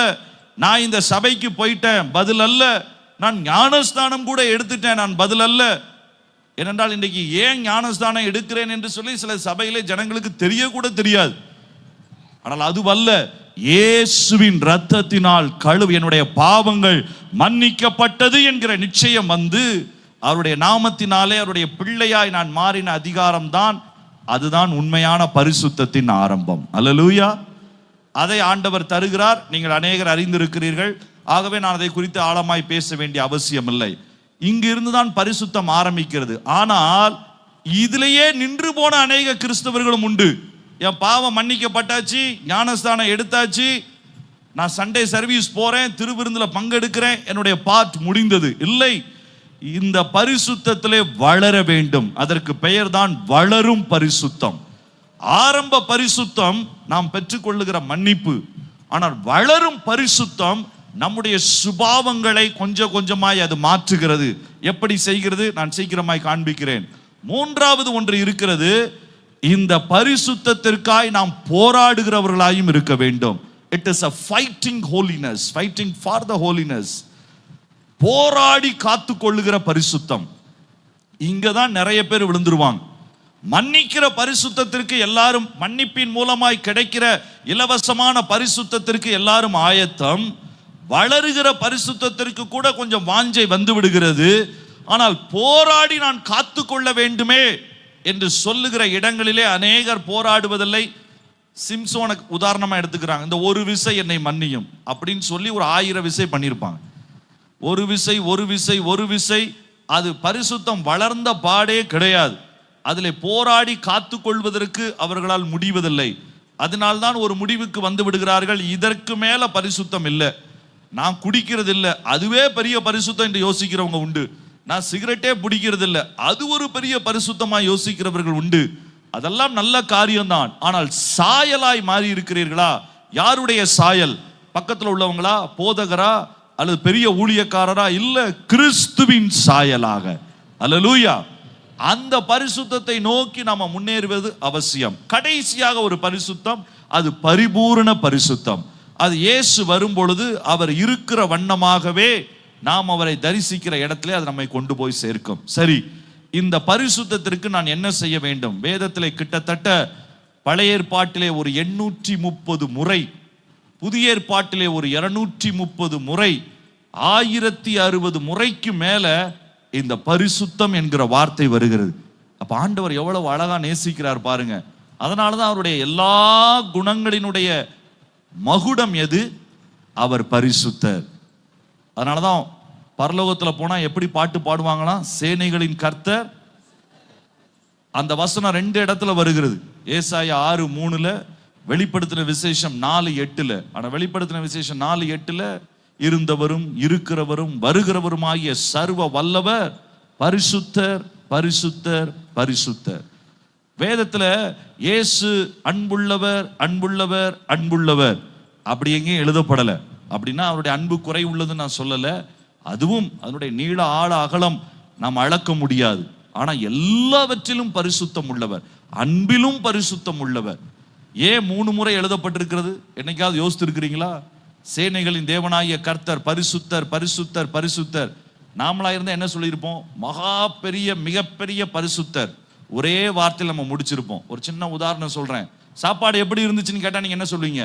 நான் இந்த சபைக்கு போயிட்டேன், பதில் அல்ல. நான் ஞானஸ்தானம் கூட எடுத்துட்டேன், நான் பதில் அல்ல. ஏனென்றால் இன்றைக்கு ஏன் ஞானஸ்தானம் எடுக்கிறேன் என்று சொல்லி சில சபையிலே ஜனங்களுக்கு தெரியக்கூட தெரியாது. ஆனால் அதுவல்ல, இயேசுவின் இரத்தத்தினால் கழுவி என்னுடைய பாவங்கள் மன்னிக்கப்பட்டது என்கிற நிச்சயம் வந்து அவருடைய நாமத்தினாலே அவருடைய பிள்ளையாய் நான் மாறின அதிகாரம் தான், அதுதான் உண்மையான பரிசுத்தத்தின் ஆரம்பம். அல்லேலூயா. அதை ஆண்டவர் தருகிறார், நீங்கள் அநேகர் அறிந்திருக்கிறீர்கள். ஆகவே நான் அதை குறித்து ஆழமாய் பேச வேண்டிய அவசியம் இல்லை. இங்கு இருந்துதான் பரிசுத்தம் ஆரம்பிக்கிறது. ஆனால் இதிலேயே நின்று போன அநேக கிறிஸ்தவர்களும் உண்டு. என் பாவம் மன்னிக்கப்பட்டாச்சு, ஞானஸ்தானம் எடுத்தாச்சு, நான் சண்டே சர்வீஸ் போறேன், திருவிருந்துல பங்கெடுக்கிறேன், என்னுடைய பார்ட் முடிந்தது. இல்லை, இந்த பரிசுத்தத்திலே வளர வேண்டும். அதற்கு பெயர் தான் வளரும் பரிசுத்தம். ஆரம்ப பரிசுத்தம் நாம் பெற்றுக்கொள்ளுகிற மன்னிப்பு. ஆனால் வளரும் பரிசுத்தம் நம்முடைய சுபாவங்களை கொஞ்சம் கொஞ்சமாய் அது மாற்றுகிறது. எப்படி செய்கிறது? நான் சீக்கிரமாய் காண்பிக்கிறேன். மூன்றாவது ஒன்று இருக்கிறது, இந்த பரிசுத்தத்திற்காய் நாம் போராடுகிறவர்களாயும் இருக்க வேண்டும். It is a fighting holiness, fighting for the holiness. போராடி காத்து கொள்ளுகிற பரிசுத்தம். இங்கதான் நிறைய பேர் விழுந்துருவாங்க. மன்னிக்கிற பரிசுத்தத்திற்கு எல்லாரும், மன்னிப்பின் மூலமாய் கிடைக்கிற இலவசமான பரிசுத்தத்திற்கு எல்லாரும் ஆயத்தம். வளருகிற பரிசுத்தத்திற்கு கூட கொஞ்சம் வாஞ்சை வந்து விடுகிறது. ஆனால் போராடி நான் காத்து கொள்ள வேண்டுமே என்று சொல்லுகிற இடங்களிலே அநேகர் போராடுவதில்லை. சிம்சோனுக்கு உதாரணமா எடுத்துக்கிறாங்க. இந்த ஒரு விசை என்னை மன்னியும் அப்படின்னு சொல்லி ஒரு 1000 விசை பண்ணியிருப்பாங்க. ஒரு விசை அது பரிசுத்தம் வளர்ந்த பாடே கிடையாது. அதிலே போராடி காத்து கொள்வதற்கு அவர்களால் முடிவதில்லை. அதனால்தான் ஒரு முடிவுக்கு வந்து விடுகிறார்கள், இதற்கு மேல பரிசுத்தம் இல்லை, நான் குடிக்கிறது இல்லை, அதுவே பெரிய பரிசுத்தம் என்று யோசிக்கிறவங்க உண்டு. நான் சிகரெட்டே பிடிக்கிறது இல்லை, அது ஒரு பெரிய பரிசுத்தமா யோசிக்கிறவர்கள் உண்டு. அதெல்லாம் நல்ல காரியம்தான். ஆனால் சாயலாய் மாறி இருக்கிறீர்களா? யாருடைய சாயல்? பக்கத்தில் உள்ளவங்களா, போதகரா, அல்லது பெரிய ஊழியக்காரரா? இல்ல, கிறிஸ்துவின் சாயலாக. அல்லேலூயா. அந்த பரிசுத்தத்தை நோக்கி நாம முன்னேறுவது அவசியம். கடைசியாக ஒரு பரிசுத்தம், அது பரிபூரண பரிசுத்தம். அது இயேசு வரும் பொழுது அவர் இருக்கிற வண்ணமாகவே நாம் அவரை தரிசிக்கிற இடத்திலே அது நம்மை கொண்டு போய் சேர்க்கும். சரி, இந்த பரிசுத்தத்திற்கு நான் என்ன செய்ய வேண்டும்? வேதத்திலே கிட்டத்தட்ட பழைய ஏற்பாட்டிலே ஒரு 830 முறை, புதிய ஏற்பாட்டிலே ஒரு 230 முறை, 1060 முறைக்கு மேல இந்த பரிசுத்தம் என்கிற வார்த்தை வருகிறது. அப்ப ஆண்டவர் எவ்வளவு அழகா நேசிக்கிறார் பாருங்க. அதனாலதான் அவருடைய எல்லா குணங்களினுடைய மகுடம் எது? அவர் பரிசுத்தர். அதனாலதான் பரலோகத்துல போனா எப்படி பாட்டு பாடுவாங்களாம்? சேனைகளின் கர்த்தர். அந்த வசனம் 2 இடத்துல வருகிறது. ஏசாயா 6:3, வெளிப்படுத்தின விசேஷம் 4:8. ஆனா வெளிப்படுத்தின விசேஷம் 4:8 இருந்தவரும் இருக்கிறவரும் வருகிறவரும் ஆகிய சர்வ வல்லவர் பரிசுத்தர், பரிசுத்தர், பரிசுத்தர். வேதத்துல இயேசு அன்புள்ளவர், அன்புள்ளவர், அன்புள்ளவர். அப்படி எங்கேயும் எழுதப்படலை. அப்படின்னா அவருடைய அன்பு குறை உள்ளதுன்னு நான் சொல்லலை. அதுவும் அதனுடைய நீள ஆழ அகலம் நாம் அளக்க முடியாது. ஆனால் எல்லாவற்றிலும் பரிசுத்தம் உள்ளவர், அன்பிலும் பரிசுத்தம் உள்ளவர். ஏன் 3 முறை எழுதப்பட்டிருக்கிறது? என்னைக்காவது யோசித்திருக்கிறீங்களா? சேனைகளின் தேவனாகிய கர்த்தர் பரிசுத்தர் பரிசுத்தர் பரிசுத்தர். நாமளா இருந்தால் என்ன சொல்லியிருப்போம்? மகா பெரிய மிகப்பெரிய பரிசுத்தர். ஒரே வார்த்தையில் நம்ம முடிச்சிருப்போம். ஒரு சின்ன உதாரணம் சொல்றேன். சாப்பாடு எப்படி இருந்துச்சுன்னு கேட்டா நீங்க என்ன சொல்லுவீங்க?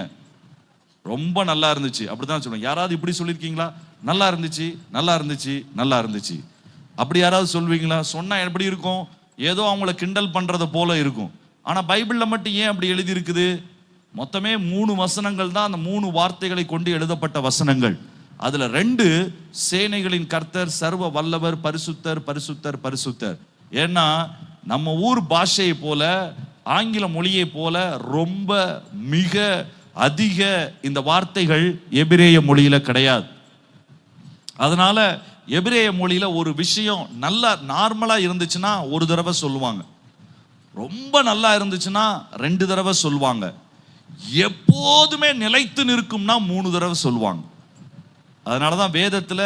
ரொம்ப நல்லா இருந்துச்சு, அப்படிதான் சொல்லுங்க. யாராவது இப்படி சொல்லியிருக்கீங்களா? நல்லா இருந்துச்சு, நல்லா இருந்துச்சு, நல்லா இருந்துச்சு, அப்படி யாராவது சொல்வீங்களா? சொன்னா எப்படி இருக்கும்? ஏதோ அவங்கள கிண்டல் பண்றத போல இருக்கும். ஆனா பைபிள்ல மட்டும் ஏன் அப்படி எழுதி இருக்குது? மொத்தமே 3 வசனங்கள் தான், அந்த 3 வார்த்தைகளை கொண்டு எழுதப்பட்ட வசனங்கள். அதுல 2 சேனைகளின் கர்த்தர் சர்வ வல்லவர் பரிசுத்தர் பரிசுத்தர் பரிசுத்தர். ஏன்னா நம்ம ஊர் பாஷையை போல ஆங்கில மொழியை போல ரொம்ப மிக அதிக இந்த வார்த்தைகள் எபிரேய மொழியில கிடையாது. அதனால எபிரேய மொழியில ஒரு விஷயம் நல்லா நார்மலா இருந்துச்சுன்னா ஒரு தடவை சொல்லுவாங்க, ரொம்ப நல்லா இருந்துச்சுன்னா 2 தடவை சொல்லுவாங்க, எப்போதுமே நிலைத்து நிற்கும்னா 3 தடவை சொல்லுவாங்க. அதனாலதான் வேதத்துல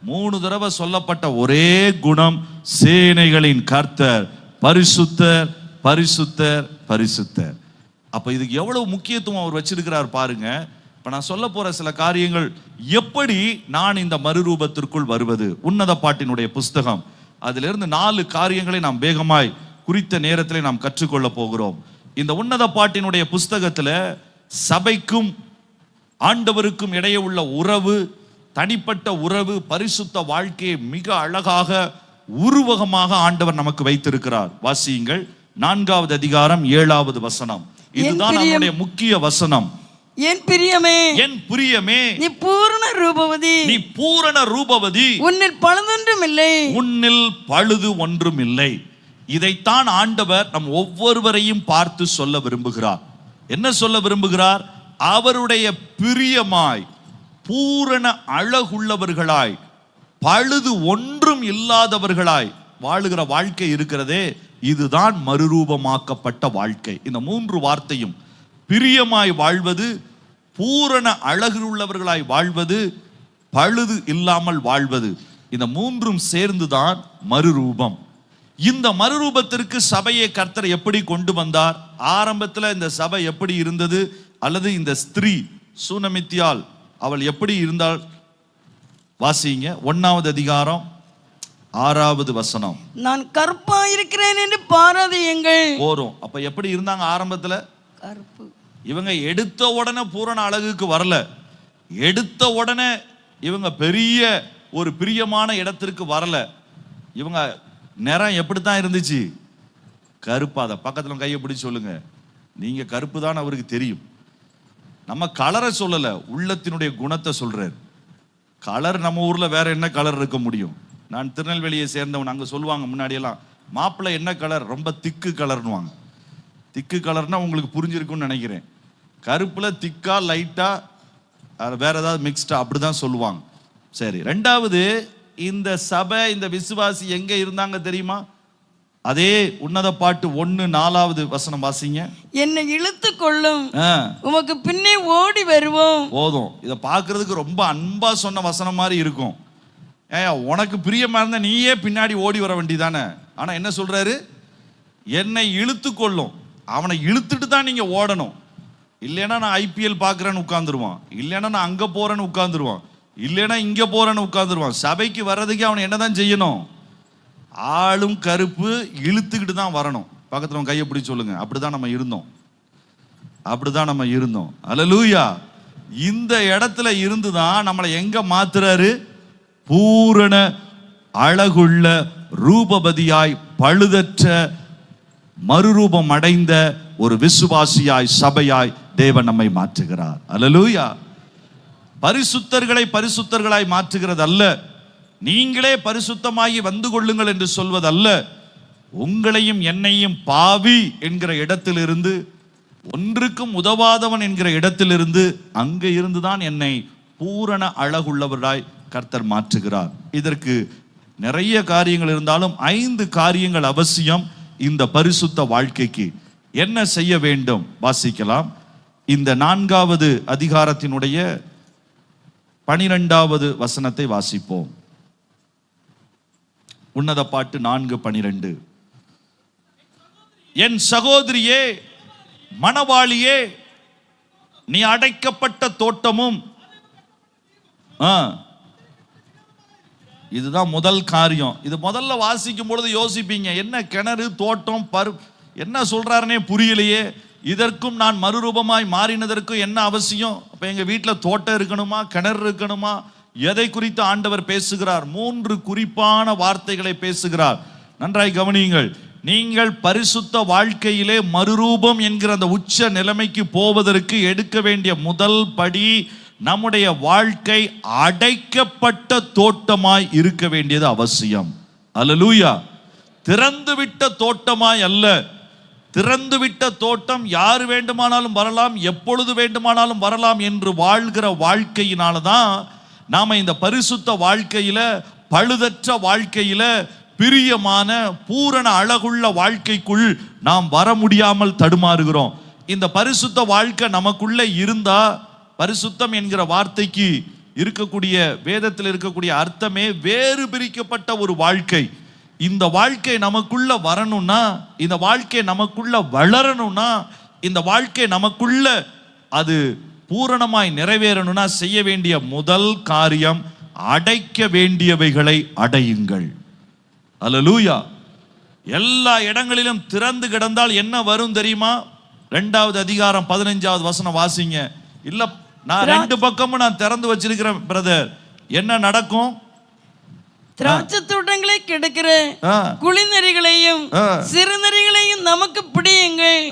3 தடவை சொல்லப்பட்ட ஒரே குணம் சேனைகளின் கர்த்தர் பரிசுத்தர் பரிசுத்தர் பரிசுத்தர். அப்ப இதுக்கு எவ்வளவு முக்கியத்துவம் அவர் வச்சிருக்கிறார் பாருங்க. இப்ப நான் சொல்ல போற சில காரியங்கள், எப்படி நான் இந்த மறுரூபத்திற்குள் வருவது. உன்னத பாட்டினுடைய புஸ்தகம், அதிலிருந்து 4 காரியங்களை நாம் வேகமாய் குறித்த நேரத்திலே நாம் கற்றுக்கொள்ள போகிறோம். இந்த உன்னத பாட்டினுடைய புஸ்தகத்துல சபைக்கும் ஆண்டவருக்கும் இடையே உள்ள உறவு, தனிப்பட்ட உறவு, பரிசுத்த வாழ்க்கையை மிக அழகாக உருவகமாக ஆண்டவர் நமக்கு வைத்திருக்கிறார். வாசியுங்கள் 4வது அதிகாரம் 7வது வசனம். இதுதான் நம்முடைய முக்கிய வசனம்.
என் பிரியமே,
என் பிரியமே,
நீ பூரண ரூபவதி,
நீ பூரண ரூபவதி,
உன்னில் பழுதொன்றும் இல்லை,
உன்னில் பழுது ஒன்றும் இல்லை. இதைத்தான் ஆண்டவர் நம் ஒவ்வொருவரையும் பார்த்து சொல்ல விரும்புகிறார். என்ன சொல்ல விரும்புகிறார்? அவருடைய பிரியமாய் பூரண அழகுள்ளவர்களாய் பழுது ஒன்றும் இல்லாதவர்களாய் வாழுகிற வாழ்க்கை இருக்கிறதே, இதுதான் மறுரூபமாக்கப்பட்ட வாழ்க்கை. இந்த 3 வார்த்தையும், பிரியமாய் வாழ்வது, பூரண அழகுள்ளவர்களாய் வாழ்வது, பழுது இல்லாமல் வாழ்வது, இந்த 3ம் சேர்ந்துதான் மறுரூபம். இந்த மறுரூபத்திற்கு சபையை கர்த்தர் எப்படி கொண்டு வந்தார்? ஆரம்பத்தில் இந்த சபை எப்படி இருந்தது? அல்லது இந்த ஸ்திரீ சூனமித்தியால் அவள் எப்படி இருந்தாள்? வாசிங்க 1வது அதிகாரம் 6வது வசனம்.
நான் கருப்பா இருக்கிறேன் என்று பாராதியுங்கள்.
போறோம். அப்ப எப்படி இருந்தாங்க ஆரம்பத்துல?
கருப்பு.
இவங்க எடுத்த உடனே பூரண அழகுக்கு வரல. எடுத்த உடனே இவங்க பெரிய ஒரு பிரியமான இடத்திற்கு வரல. இவங்க நிறம் எப்படித்தான் இருந்துச்சு? கருப்பாத. பக்கத்துல கையை பிடிச்சு சொல்லுங்க, நீங்க கருப்பு தான் அவருக்கு தெரியும். நம்ம கலரை சொல்லல, உள்ளத்தினுடைய குணத்தை சொல்றாரு. கலர் நம்ம ஊர்ல வேற என்ன கலர் இருக்க முடியும்? நான் திருநெல்வேலியை சேர்ந்தவன். அங்க சொல்லுவாங்க முன்னாடியெல்லாம், மாப்பிள்ளை என்ன கலர்? ரொம்ப திக்கு கலர்னுவாங்க. திக்கு கலர்னா உங்களுக்கு புரிஞ்சிருக்கும்னு நினைக்கிறேன். கருப்புல திக்கா லைட்டா வேற ஏதாவது மிக்ஸ்டா அப்படிதான் சொல்லுவாங்க. சரி, 2வது, இந்த சபை இந்த விசுவாசி எங்க இருந்தாங்க தெரியுமா? அதே உன்னத பாட்டு 1:4வது வசனம் வாசிங்க.
என்னை இழுத்து கொள்ளும், உமக்கு பின்னே ஓடி வருவோம்.
போதும். இதை பார்க்கறதுக்கு ரொம்ப அன்பா சொன்ன வசனம் மாதிரி இருக்கும். உனக்கு பிரியமா இருந்தா நீயே பின்னாடி ஓடி வர வேண்டியதானே. ஆனா என்ன சொல்றாரு? என்னை இழுத்து கொள்ளும். அவனை இழுத்துட்டு தான் நீங்க ஓடணும். இல்லைன்னா நான் IPL பார்க்குறேன்னு உட்காந்துருவான், இல்லைன்னா நான் அங்க போறேன்னு உட்காந்துருவான், இல்லைன்னா இங்க போறேன்னு உட்காந்துருவான். சபைக்கு வர்றதுக்கு அவன் என்னதான் செய்யணும்? ஆளும் கருப்பு இழுத்துக்கிட்டு தான் வரணும். பக்கத்துல அவன் கையை பிடிச்சு சொல்லுங்க, அப்படிதான் நம்ம இருந்தோம், அப்படிதான் நம்ம இருந்தோம். அல்லேலூயா. இந்த இடத்துல இருந்துதான் நம்மளை எங்க மாத்துறாரு? பூரண அழகுள்ள ரூபவதியாய் பழுதற்ற மறுரூபம் அடைந்த ஒரு விசுவாசியாய் சபையாய் தேவன் நம்மை மாற்றுகிறார். அல்லேலூயா. பரிசுத்தர்களை பரிசுத்தர்களாய் மாற்றுகிறது அல்ல, நீங்களே பரிசுத்தமாகி வந்து கொள்ளுங்கள் என்று சொல்வதல்ல. உங்களையும் என்னையும் பாவி என்கிற இடத்திலிருந்து, ஒன்றுக்கும் உதவாதவன் என்கிற இடத்திலிருந்து, அங்க இருந்துதான் என்னை பூரண அழகுள்ளவராய் கர்த்தர் மாற்றுகிறார். இதற்கு நிறைய காரியங்கள் இருந்தாலும் 5 காரியங்கள் அவசியம் இந்த பரிசுத்த வாழ்க்கைக்கு. என்ன செய்ய வேண்டும்? வாசிக்கலாம். இந்த 4வது அதிகாரத்தினுடைய 12வது வசனத்தை வாசிப்போம். உன்னத பாட்டு 4:12. என் சகோதரியே, மணவாளியே, நீ அடைக்கப்பட்ட தோட்டமும். இதுதான் முதல் காரியம். இது முதல்ல வாசிக்கும் பொழுது யோசிப்பீங்க, என்ன கிணறு, தோட்டம், என்ன சொல்றாருன்னே புரியலையே, இதற்கும் நான் மறுரூபமாய் மாறினதற்கும் என்ன அவசியம்? அப்ப எங்க வீட்டில் தோட்டம் இருக்கணுமா, கிணறு இருக்கணுமா? எதை குறித்து ஆண்டவர் பேசுகிறார்? 3 குறிப்பான வார்த்தைகளை பேசுகிறார். நன்றாய் கவனியுங்கள். நீங்கள் பரிசுத்த வாழ்க்கையிலே மறுரூபம் என்கிற அந்த உச்ச நிலைமைக்கு போவதற்கு எடுக்க வேண்டிய முதல் படி, நம்முடைய வாழ்க்கை அடைக்கப்பட்ட தோட்டமாய் இருக்க வேண்டியது அவசியம். அல்லேலூயா. திறந்துவிட்ட தோட்டமாய் அல்ல. திறந்துவிட்ட தோட்டம் யார் வேண்டுமானாலும் வரலாம், எப்பொழுது வேண்டுமானாலும் வரலாம் என்று வாழ்கிற வாழ்க்கையினால தான் நாம இந்த பரிசுத்த வாழ்க்கையில, பழுதற்ற வாழ்க்கையில, பிரியமான பூரண அழகுள்ள வாழ்க்கைக்குள் நாம் வர முடியாமல் தடுமாறுகிறோம். இந்த பரிசுத்த வாழ்க்கை நமக்குள்ள இருந்தா, பரிசுத்தம் என்கிற வார்த்தைக்கு இருக்கக்கூடிய, வேதத்தில் இருக்கக்கூடிய அர்த்தமே வேறு பிரிக்கப்பட்ட ஒரு வாழ்க்கை. இந்த வாழ்க்கை நமக்குள்ள வரணும்னா, இந்த வாழ்க்கை நமக்குள்ள வளரணும்னா, இந்த வாழ்க்கை நமக்குள்ள அது பூரணமாய் நிறைவேறணும்னா செய்ய வேண்டிய முதல் காரியம், அடைக்க வேண்டியவைகளை அடையுங்கள். அல்லேலூயா. எல்லா இடங்களிலும் திறந்து கிடந்தால் என்ன வரும் தெரியுமா? 2வது அதிகாரம் 15வது வசனம் வாசிங்க. இல்ல, நான் 2 பக்கமும் நான் திறந்து வச்சிருக்கிறேன் பிரதர், என்ன நடக்கும்?
திராட்சை தோட்டங்களை கெடுக்கிற குளிநரிகளையும் சிறுநரிகளையும் நமக்கு பிடியுங்கள்.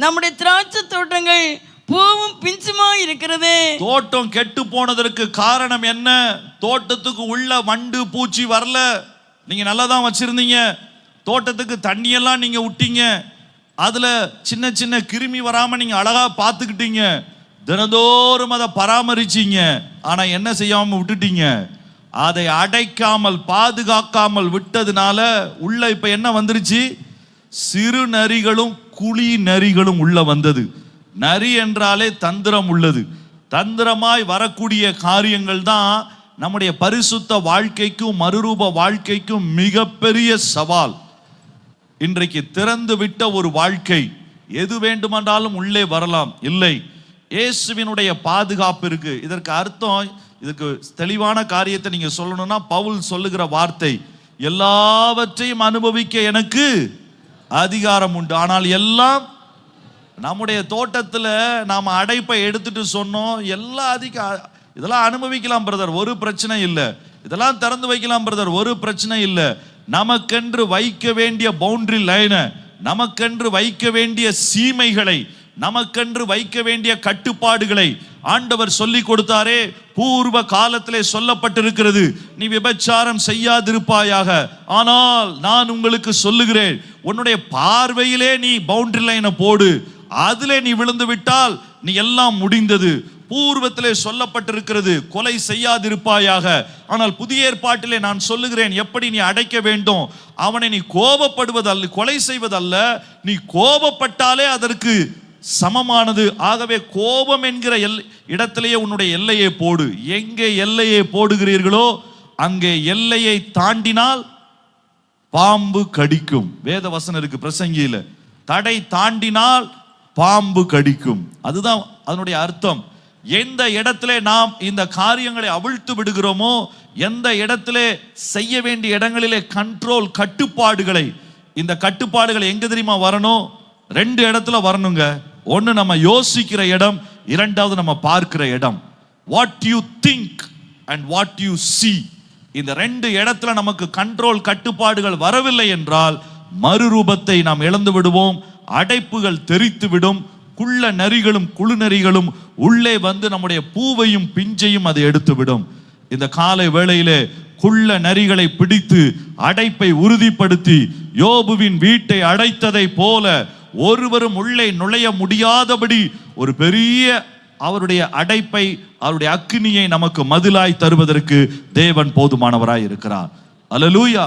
நம்முடைய திராட்சை தோட்டங்கள் பூவும் பிஞ்சுமா இருக்கிறது.
தோட்டம் கெட்டு போனதற்கு காரணம் என்ன? தோட்டத்துக்கு உள்ள வண்டு பூச்சி வரல. நீங்க நல்லா தான் வச்சிருந்தீங்க. தோட்டத்துக்கு தண்ணியெல்லாம் நீங்க விட்டீங்க. அதுல சின்ன சின்ன கிருமி வராம நீங்க அழகா பார்த்துக்கிட்டீங்க. தினந்தோறும் அதை பராமரிச்சீங்க. ஆனா என்ன செய்யாம விட்டுட்டீங்க? அதை அடைக்காமல், பாதுகாக்காமல் விட்டதுனால உள்ள இப்ப என்ன வந்துருச்சு? சிறு நரிகளும் குழி நரிகளும் உள்ள வந்தது. நரி என்றாலே தந்திரம் உள்ளது. தந்திரமாய் வரக்கூடிய காரியங்கள் தான் நம்முடைய பரிசுத்த வாழ்க்கைக்கும் மறுரூப வாழ்க்கைக்கும் மிகப்பெரிய சவால். இன்றைக்கு திறந்து விட்ட ஒரு வாழ்க்கை, எது வேண்டுமென்றாலும் உள்ளே வரலாம். இல்லை, இயேசுவினுடைய பாதுகாப்பு இருக்கு. இதற்கு அர்த்தம், இதுக்கு தெளிவான காரியத்தை நீங்க சொல்லணும்னா, பவுல் சொல்லுகிற வார்த்தை, எல்லாவற்றையும் அனுபவிக்க எனக்கு அதிகாரம் உண்டு. ஆனால் எல்லாம் நம்முடைய தோட்டத்தில் நாம அடைப்பை எடுத்துட்டு சொன்னோம், இதெல்லாம் அனுபவிக்கலாம் பிரதர், ஒரு பிரச்சனை இல்லை. இதெல்லாம் திறந்து வைக்கலாம் பிரதர், ஒரு பிரச்சனை இல்லை. நமக்கென்று வைக்க வேண்டிய பவுண்டரி லைனை, நமக்கென்று வைக்க வேண்டிய சீமைகளை, நமக்கென்று வைக்க வேண்டிய கட்டுப்பாடுகளை ஆண்டவர் சொல்லி கொடுத்தாரே. பூர்வ காலத்திலே சொல்லப்பட்டிருக்கிறது, நீ விபச்சாரம் செய்யாதிருப்பாயாக. ஆனால் நான் உங்களுக்கு சொல்லுகிறேன், உன்னுடைய பார்வையிலே நீ பவுண்டரி லைனை போடு. அதிலே நீ விழுந்து விட்டால் நீ எல்லாம் முடிந்தது. பூர்வத்திலே சொல்லப்பட்டிருக்கிறது, கொலை செய்யாதிருப்பாயாக. ஆனால் புதிய ஏற்பாட்டிலே நான் சொல்லுகிறேன், எப்படி நீ அடைக்க வேண்டும். அவனை நீ கோபப்படுவதல்ல, கொலை செய்வதல்ல, நீ கோபப்பட்டாலே அதற்கு சமமானது. ஆகவே கோபம் என்கிற இடத்திலேயே உன்னுடைய எல்லையை போடு. எங்கே எல்லையை போடுகிறீர்களோ அங்கே எல்லையை தாண்டினால் பாம்பு கடிக்கும். வேத வசனம் இருக்கு பிரசங்கியில, தடை தாண்டினால் பாம்பு கடிக்கும். அதுதான் அதனுடைய அர்த்தம். எந்த இடத்திலே நாம் இந்த காரியங்களை அவிழ்த்து விடுகிறோமோ, எந்த இடத்திலே செய்ய வேண்டிய இடங்களிலே கண்ட்ரோல், கட்டுப்பாடுகளை, இந்த கட்டுப்பாடுகள் எங்க தெரியுமா வரணும்? 2 இடத்துல வரணுங்க. ஒன்னு நம்ம யோசிக்கிற இடம், 2வது நம்ம பார்க்கிற இடம். What you think and what you see. இந்த 2 இடத்துல நமக்கு கண்ட்ரோல், கட்டுப்பாடுகள் வரவில்லை என்றால் மறுரூபத்தை நாம் இழந்து விடுவோம். அடைப்புகள் தெரித்து விடும். குள்ள நரிகளும் குழு நரிகளும் உள்ளே வந்து நம்முடைய பூவையும் பிஞ்சையும் அதை எடுத்து விடும். இந்த காலை வேளையிலே குள்ள நரிகளை பிடித்து அடைப்பை உறுதிப்படுத்தி யோபுவின் வீட்டை அடைத்ததை போல ஒருவரும் உள்ளே நுழைய முடியாதபடி ஒரு பெரிய அவருடைய அடைப்பை, அவருடைய அக்கினியை நமக்கு மதிலாய் தருவதற்கு தேவன் போதுமானவராய் இருக்கிறார். அல்லேலூயா.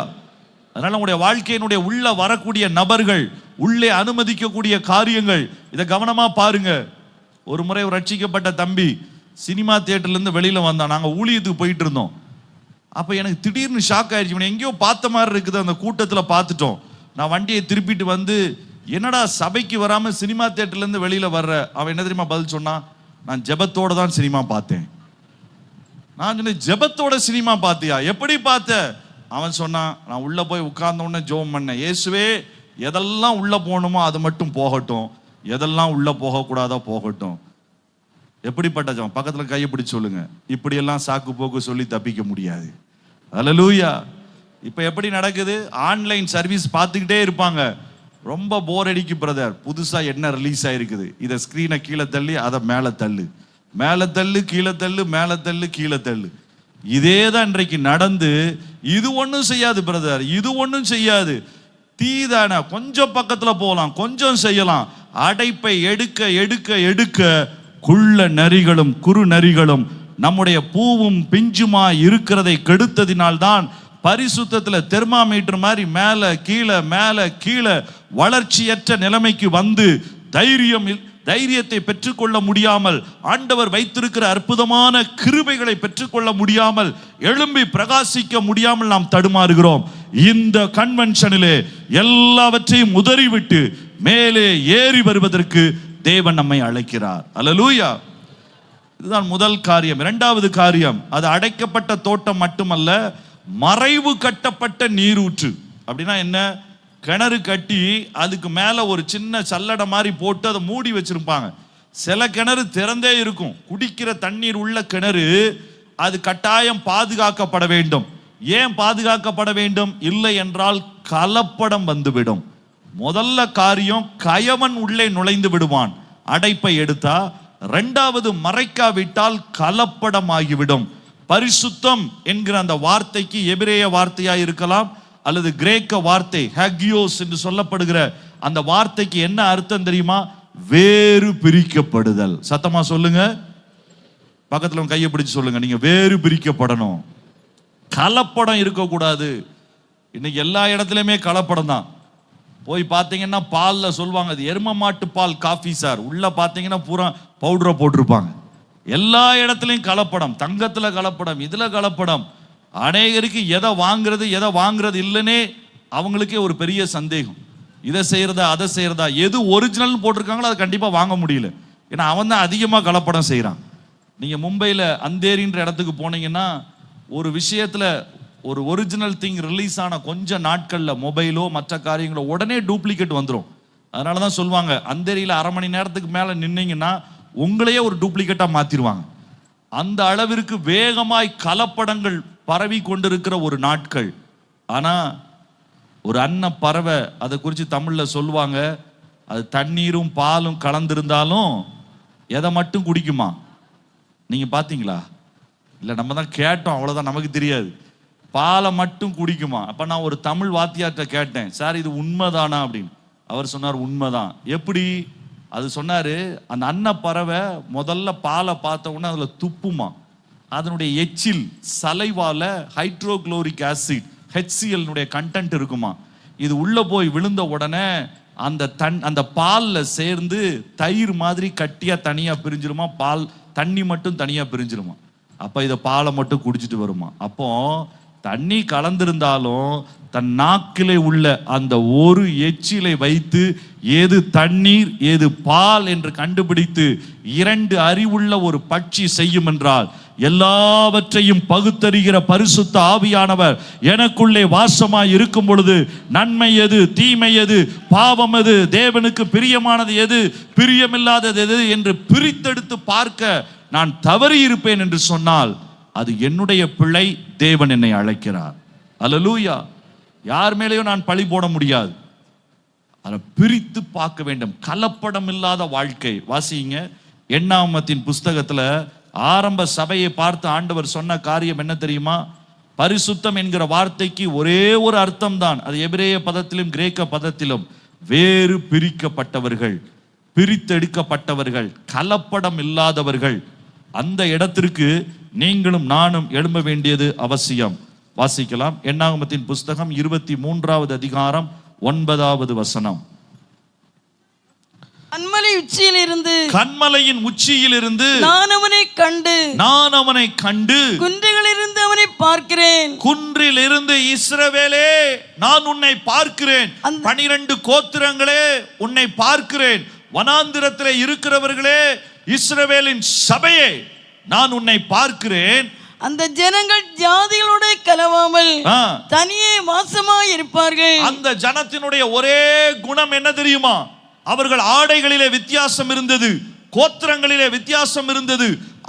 அதனால நம்முடைய வாழ்க்கையினுடைய உள்ள வரக்கூடிய நபர்கள், உள்ளே அனுமதிக்கக்கூடிய காரியங்கள், இதை கவனமா பாருங்க. ஒரு முறை ஒரு ரட்சிக்கப்பட்ட தம்பி சினிமா தியேட்டர்ல இருந்து வெளியில வந்தான். நாங்க ஊழியத்துக்கு போயிட்டு இருந்தோம். அப்ப எனக்கு திடீர்னு ஷாக் ஆயிடுச்சு. எங்கேயோ பார்த்த மாதிரி இருக்குது, அந்த கூட்டத்துல பார்த்துட்டோம். நான் வண்டியை திருப்பிட்டு வந்து, என்னடா சபைக்கு வராம சினிமா தியேட்டர்ல இருந்து வெளியில வர்ற? அவன் என்ன தெரியுமா பதில் சொன்னான்? நான் ஜெபத்தோட தான் சினிமா பார்த்தேன். நான் சொன்னேன், ஜெபத்தோட சினிமா பார்த்தியா? எப்படி பார்த்த? அவன் சொன்னான், நான் உள்ள போய் உட்கார்ந்த உடனே ஜெபம் பண்ணேன், இயேசுவே எதெல்லாம் உள்ள போகணுமோ அது மட்டும் போகட்டும், எதெல்லாம் உள்ள போகக்கூடாதோ போகட்டும். எப்படிப்பட்ட ஜெபம்? பக்கத்துல கையை பிடிச்சு சொல்லுங்க. இப்படியெல்லாம் சாக்கு போக்கு சொல்லி தப்பிக்க முடியாது. அல்லேலூயா. இப்ப எப்படி நடக்குது? ஆன்லைன் சர்வீஸ் பார்த்துக்கிட்டே இருப்பாங்க. ரொம்ப போர் அடிக்கு பிரதர், புதுசா என்ன ரிலீஸ் ஆயிருக்குது, இதை ஸ்கிரீனை கீழே தள்ளி அதை மேலே தள்ளு, மேலே தள்ளு, கீழே தள்ளு, மேலே தள்ளு, கீழே தள்ளு. இதே தான் இன்றைக்கு நடந்து. இது ஒன்றும் செய்யாது பிரதர், இது ஒன்றும் செய்யாது, தீதான கொஞ்சம் பக்கத்துல போகலாம், கொஞ்சம் செய்யலாம். அடைப்பை எடுக்க எடுக்க எடுக்க குள்ள நரிகளும் குறு நரிகளும் நம்முடைய பூவும் பிஞ்சுமா இருக்கிறதை கெடுத்ததினால்தான் பரிசுத்தத்துல தெர்மாமீட்டர் மாதிரி மேல கீழே மேல கீழே வளர்ச்சியற்ற நிலைமைக்கு வந்து தைரியத்தை பெற்றுக்கொள்ள முடியாமல், ஆண்டவர் வைத்திருக்கிற அற்புதமான கிருபைகளை பெற்றுக்கொள்ள முடியாமல், எழும்பி பிரகாசிக்க முடியாமல் நாம் தடுமாறுகிறோம். இந்த கன்வென்ஷனிலே எல்லாவற்றையும் உதறிவிட்டு மேலே ஏறி வருவதற்கு தேவன் நம்மை அழைக்கிறார். அல்லேலூயா. இதுதான் முதல் காரியம். இரண்டாவது காரியம், அது அடைக்கப்பட்ட தோட்டம் மட்டுமல்ல, மறைவு கட்டப்பட்ட நீரூற்று. அப்படின்னா என்ன? கிணறு கட்டி அதுக்கு மேல ஒரு சின்ன சல்லடை மாதிரி போட்டு அதை மூடி வச்சிருப்பாங்க. சில கிணறு திறந்தே இருக்கும், குடிக்கிற தண்ணீர் உள்ள கிணறு. அது கட்டாயம் பாதுகாக்கப்பட வேண்டும். ஏன் பாதுகாக்கப்பட வேண்டும்? இல்லை என்றால் கலப்படம் வந்துவிடும். முதல்ல காரியம், கயவன் உள்ளே நுழைந்து விடுவான் அடைப்பை எடுத்தா. இரண்டாவது, மறைக்காவிட்டால் கலப்படம் ஆகிவிடும். பரிசுத்தம் என்கிற அந்த வார்த்தைக்கு எபிரேய வார்த்தையா இருக்கலாம், அல்லது கிரேக்க வார்த்தை ஹாகியோஸ் என்று சொல்லப்படுகிற அந்த வார்த்தைக்கு என்ன அர்த்தம் தெரியுமா? வேறு பிரிக்கப்படுதல். சத்தமா சொல்லுங்க, பக்கத்துல கையை பிடிச்சு சொல்லுங்க, நீங்க வேறு பிரிக்கப்படணும். கலப்படம் இருக்கக்கூடாது. இன்னைக்கு எல்லா இடத்துலயுமே கலப்படம் தான். போய் பார்த்தீங்கன்னா பால்ல சொல்லுவாங்க, அது எரும மாட்டு பால் காஃபி சார், உள்ள பார்த்தீங்கன்னா பூரா பவுடரை போட்டிருப்பாங்க. எல்லா இடத்துலையும் கலப்படம், தங்கத்துல கலப்படம், இதுல கலப்படம். அநேகருக்கு எதை வாங்குறது இல்லைன்னே அவங்களுக்கே ஒரு பெரிய சந்தேகம். இதை செய்யறதா அதை செய்யறதா, எது ஒரிஜினல் போட்டிருக்காங்களோ அதை கண்டிப்பா வாங்க முடியல. ஏன்னா அவன் தான் அதிகமாக கலப்படம் செய்யறான். நீங்க மும்பையில் அந்தேரின்ற இடத்துக்கு போனீங்கன்னா ஒரு விஷயத்துல ஒரு ஒரிஜினல் திங் ரிலீஸ் ஆன கொஞ்ச நாட்கள்ல மொபைலோ மற்ற காரியங்களோ உடனே டூப்ளிகேட் வந்துடும். அதனாலதான் சொல்லுவாங்க, அந்தேரியில அரை மணி நேரத்துக்கு மேல நின்னீங்கன்னா உங்களையே ஒரு டூப்ளிகேட்டா மாத்திருவாங்க. அந்த அளவிற்கு வேகமாய் கலப்படங்கள் பரவி கொண்டிருக்கிற ஒரு நாட்கள். ஆனா ஒரு அன்ன பறவை, அதை குறித்து தமிழ்ல சொல்லுவாங்க, அது தண்ணீரும் பாலும் கலந்திருந்தாலும் எதை மட்டும் குடிக்குமா? நீங்க பாத்தீங்களா? இல்ல நம்ம தான் கேட்டோம், அவ்வளவுதான், நமக்கு தெரியாது. பாலை மட்டும் குடிக்குமா? அப்ப நான் ஒரு தமிழ் வாத்தியார்ட்ட கேட்டேன், சார் இது உண்மைதானா அப்படின்னு. அவர் சொன்னார் உண்மைதான். எப்படி? அது சொன்னாரு, அந்த அன்ன பறவை முதல்ல பாலை பார்த்த உடனே அதுல துப்புமா. அதனுடைய எச்சில் சலைவால ஹைட்ரோகுளோரிக் ஆசிட் HCl கண்டென்ட் இருக்குமா. இது உள்ள போய் விழுந்த உடனே அந்த பால்ல சேர்ந்து தயிர் மாதிரி கட்டியா தனியா பிரிஞ்சிருமா, பால் தண்ணி மட்டும் தனியா பிரிஞ்சிருமா. அப்ப இதை பாலை மட்டும் குடிச்சிட்டு வருமா. அப்போ தண்ணி கலந்திருந்தாலும் தன் நாக்கிலே உள்ள அந்த ஒரு எச்சிலை வைத்து ஏது தண்ணீர் ஏது பால் என்று கண்டுபிடித்து 2 அறிவுள்ள ஒரு பட்சி செய்யும் என்றால், எல்லாவற்றையும் பகுத்தறிகிற பரிசுத்த ஆவியானவர் எனக்குள்ளே வாசமாய் இருக்கும் பொழுது நன்மை எது, தீமை எது, பாவம் எது, தேவனுக்கு பிரியமானது எது, பிரியமில்லாதது எது என்று பிரித்தெடுத்து பார்க்க நான் தவறி இருப்பேன் என்று சொன்னால் அது என்னுடைய பிழை. தேவன் என்னை அழைக்கிறார். அல்லேலூயா. யார் மேலேயும் நான் பழி போட முடியாது. அதை பிரித்து பார்க்க வேண்டும். கலப்படம் இல்லாத வாழ்க்கை. வாசிங்க, எண்ணாகமத்தின் புஸ்தகத்துல ஆரம்ப சபையை பார்த்து ஆண்டவர் சொன்ன காரியம் என்ன தெரியுமா? பரிசுத்தம் என்கிற வார்த்தைக்கு ஒரே ஒரு அர்த்தம் தான். அது எபிரேய பதத்திலும் கிரேக்க பதத்திலும் வேறு பிரிக்கப்பட்டவர்கள், பிரித்தெடுக்கப்பட்டவர்கள், கலப்படம் இல்லாதவர்கள். அந்த இடத்திற்கு நீங்களும் நானும் எழும்ப வேண்டியது அவசியம். வாசிக்கலாம், எண்ணாகமத்தின் புஸ்தகம் 23வது அதிகாரம் 9வது வசனம்.
கண்மலை உச்சியிலிருந்து நான் அவனை கண்டு குன்றுகளிலிருந்து அவனை பார்க்கிறேன்.
குன்றிலிருந்து இஸ்ரவேலே நான் உன்னை பார்க்கிறேன். 12 கோத்திரங்களே உன்னை பார்க்கிறேன். வனாந்திரத்திலே இருக்கிறவர்களே இஸ்ரவேலின் சபையே நான் உன்னை பார்க்கிறேன்.
அந்த ஜனங்கள் ஜாதிகளோட கலவாமல் தனியே வாசமாய் இருப்பார்கள்.
அந்த ஜனத்தினுடைய ஒரே குணம் என்ன தெரியுமா? அவர்கள் ஆடைகளிலே வித்தியாசம் இருந்தது, கோத்திரங்களிலே வித்தியாசம் இருந்தது,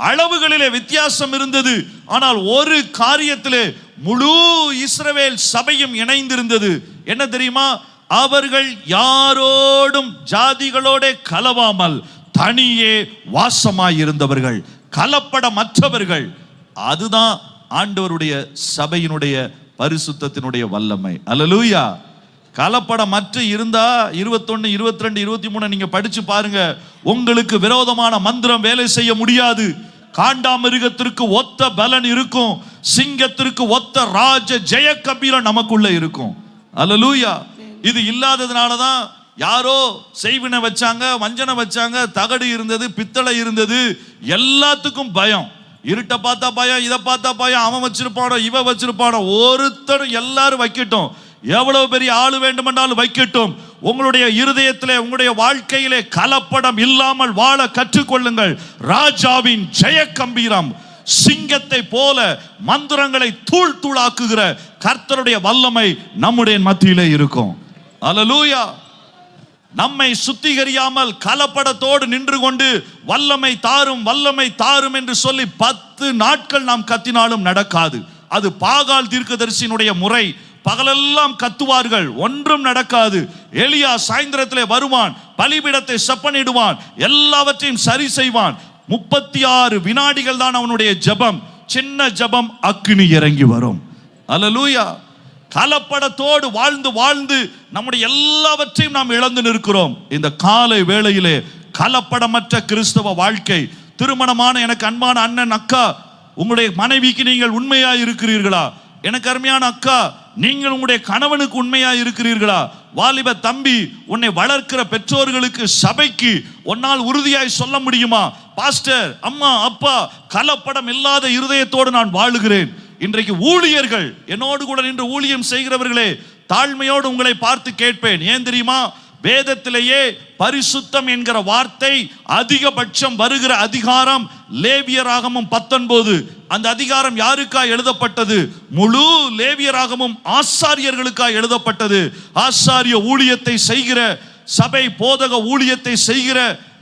அளவுகளிலே வித்தியாசம் இருந்தது. ஆனால் ஒரு காரியத்திலே முழு இஸ்ரவேல் சபையும் இணைந்திருந்தது. என்ன தெரியுமா? அவர்கள் யாரோடும் ஜாதிகளோட கலவாமல் தனியே வாசமாய் இருந்தவர்கள், கலப்படமற்றவர்கள். அதுதான் ஆண்டவருடைய சபையினுடைய பரிசுத்தத்தினுடைய வல்லமை. அல்லேலூயா. கலப்படமற்ற இருந்தா 21, 22, 23 நீங்க படிச்சு பாருங்க. உங்களுக்கு விரோதமான மந்திரம் வேலை செய்ய முடியாது. காண்டாமிருகத்திற்கு ஒத்த பலன் இருக்கும், சிங்கத்திற்கு ஒத்த ராஜ ஜெய கம்பீரம் நமக்குள்ள இருக்கும். அல்லேலூயா. இது இல்லாததுனாலதான் யாரோ செய்வினை வச்சாங்க, வஞ்சனை வச்சாங்க, தகடு இருந்தது, பித்தளை இருந்தது, எல்லாத்துக்கும் பயம். இருட்ட பார்த்தா பயம், இதை பார்த்தா பயம், அவன் வச்சிருப்பானோ இவ வச்சிருப்பானோ. ஒருத்தரும் எல்லாரும் வைக்கட்டும், எவ்வளவு பெரிய ஆளு வேண்டுமென்றாலும் வைக்கட்டும். உங்களுடைய இருதயத்திலே, உங்களுடைய வாழ்க்கையிலே கலப்படம் இல்லாமல் வாழ கற்றுக்கொள்ளுங்கள். ராஜாவின் ஜெய கம்பீரம், சிங்கத்தை போல மந்திரங்களை தூள் தூளாக்குகிற கர்த்தருடைய வல்லமை நம்முடைய மத்தியிலே இருக்கும். அல்லேலூயா. நம்மை சுத்திகரியாமல் கலப்படத்தோடு நின்று கொண்டு வல்லமை தாரும் வல்லமை தாரும் என்று சொல்லி 10 நாட்கள் நாம் கத்தினாலும் நடக்காது. அது பாகால் தீர்க்கதரிசியினுடைய முறை. பகலெல்லாம் கத்துவார்கள், ஒன்றும் நடக்காது. எலியா சாயந்திரத்திலே வருவான், பலிபீடத்தை செப்பனிடுவான், எல்லாவற்றையும் சரி செய்வான். 36 வினாடிகள் தான் அவனுடைய ஜெபம். சின்ன ஜெபம், அக்கினி இறங்கி வரும். அல்லேலூயா. கலப்படத்தோடு வாழ்ந்து வாழ்ந்து நம்முடைய எல்லாவற்றையும் நாம் இழந்து நிற்கிறோம். இந்த காலை வேளையிலே கலப்படமற்ற கிறிஸ்தவ வாழ்க்கை. திருமணமான எனக்கு அன்பான அண்ணன், அக்கா, உங்களுடைய மனைவிக்கு நீங்கள் உண்மையா இருக்கிறீர்களா? எனக்கு அருமையான அக்கா, நீங்கள் உங்களுடைய கணவனுக்கு உண்மையா இருக்கிறீர்களா? வாலிப தம்பி, உன்னை வளர்க்கிற பெற்றோர்களுக்கு, சபைக்கு உன்னால் உறுதியாய் சொல்ல முடியுமா? பாஸ்டர், அம்மா, அப்பா, கலப்படம் இல்லாத இருதயத்தோடு நான் வாழுகிறேன். இன்றைக்கு ஊழியர்கள், என்னோடு கூட நின்று ஊழியம் செய்கிறவர்களே, தாழ்மையோடு உங்களை பார்த்து கேட்பேன். ஏன் தெரியுமா? வேதத்திலேயே பரிசுத்தம் என்கிற வார்த்தை அதிகபட்சம் வருகிற அதிகாரம் லேவியராகமம் 19. அந்த அதிகாரம் யாருக்காய் எழுதப்பட்டது? முழு லேவியராகமும் ஆசாரியர்களுக்காய் எழுதப்பட்டது. ஆசாரிய ஊழியத்தை செய்கிற, சபை போதக ஊழியத்தை செய்கிற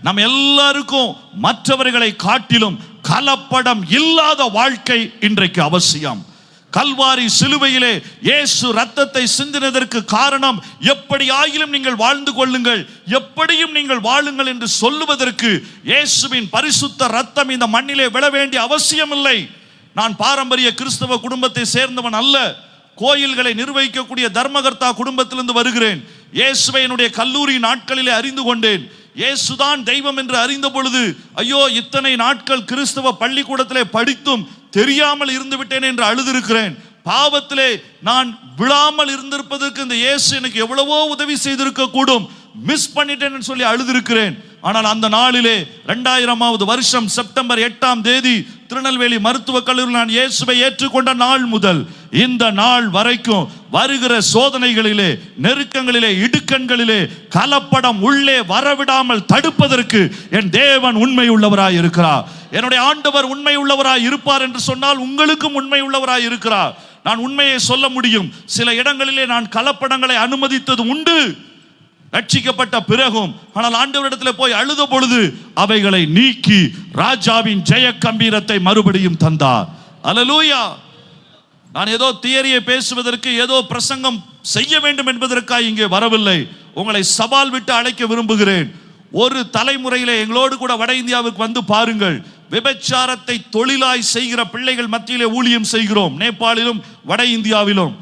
நம் எல்லாருக்கும் மற்றவர்களை காட்டிலும் கலப்படம் இல்லாத வாழ்க்கை இன்றைக்கு அவசியம். கல்வாரி சிலுவையிலே இயேசு ரத்தத்தை சிந்தினதற்கு காரணம், எப்படி ஆகிலும் நீங்கள் வாழ்ந்து கொள்ளுங்கள், எப்படியும் நீங்கள் வாழுங்கள் என்று சொல்லுவதற்கு இயேசுவின் பரிசுத்த ரத்தம் இந்த மண்ணிலே விழ வேண்டிய அவசியம் இல்லை. நான் பாரம்பரிய கிறிஸ்தவ குடும்பத்தை சேர்ந்தவன் அல்ல. கோயில்களை நிர்வகிக்கக்கூடிய தர்மகர்த்தா குடும்பத்திலிருந்து வருகிறேன். இயேசுவை என்னுடைய கல்லூரி நாட்களிலே அறிந்து கொண்டேன். இயேசுதான் தெய்வம் என்று அறிந்த பொழுது, ஐயோ, இத்தனை நாட்கள் கிறிஸ்தவ பள்ளிக்கூடத்திலே படித்தும் தெரியாமல் இருந்து விட்டேன் என்று அழுதிருக்கிறேன். பாவத்திலே நான் விழாமல் இருந்திருப்பதற்கு இந்த இயேசு எனக்கு எவ்வளவோ உதவி செய்திருக்க கூடும், மிஸ் பண்ணிட்டேன்னு சொல்லி அழுதிருக்கிறேன். ஆனால் அந்த நாளிலே 2000வது வருஷம் செப்டம்பர் 8ஆம் தேதி திருநெல்வேலி மருத்துவக் கல்லூரியில் நான் இயேசுவை ஏற்றுக்கொண்ட நாள் முதல் இந்த நாள் வரைக்கும் வருகிற சோதனைகளிலே, நெருக்கங்களிலே, இடுக்கண்களிலே கலப்படம் உள்ளே வரவிடாமல் தடுப்பதற்கு என் தேவன் உண்மை உள்ளவராய் இருக்கிறார். என்னுடைய ஆண்டவர் உண்மை உள்ளவராய் இருப்பார் என்று சொன்னால் உங்களுக்கும் உண்மை உள்ளவராய் இருக்கிறார். நான் உண்மையை சொல்ல முடியும். சில இடங்களிலே நான் கலப்படங்களை அனுமதித்தது உண்டு, ரட்சிக்கப்பட்ட பிறகும். ஆனால் ஆண்டவரிடத்தில் போய் அழுத பொழுது அவைகளை நீக்கி ராஜாவின் ஜெய கம்பீரத்தை மறுபடியும் தந்தார். அல்லேலூயா. நான் ஏதோ தியரியை பேசுவதற்கு, ஏதோ பிரசங்கம் செய்ய வேண்டும் என்பதற்காக இங்கே வரவில்லை. உங்களை சவால் விட்டு அழைக்க விரும்புகிறேன். ஒரு தலைமுறையிலே எங்களோடு கூட வட இந்தியாவுக்கு வந்து பாருங்கள். விபச்சாரத்தை தொழிலாய் செய்கிற பிள்ளைகள் மத்தியிலே ஊழியம் செய்கிறோம். நேபாளிலும் வட இந்தியாவிலும்.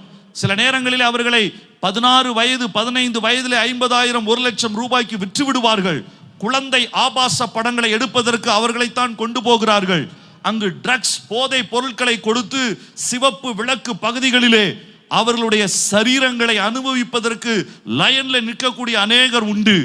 சில நேரங்களில் அவர்களை 16 வயது 15 வயதிலே 50,000 1 லட்சம் ரூபாய்க்கு விற்று விடுவார்கள். குழந்தை ஆபாச படங்களை எடுப்பதற்கு அவர்களைத்தான் கொண்டு போகிறார்கள். அங்கு ட்ரக்ஸ், போதை பொருட்களை கொடுத்து சிவப்பு விளக்கு பகுதிகளிலே அவர்களுடைய சரீரங்களை அனுபவிப்பதற்கு லைன்ல நிற்கக்கூடிய அநேகர் உண்டு.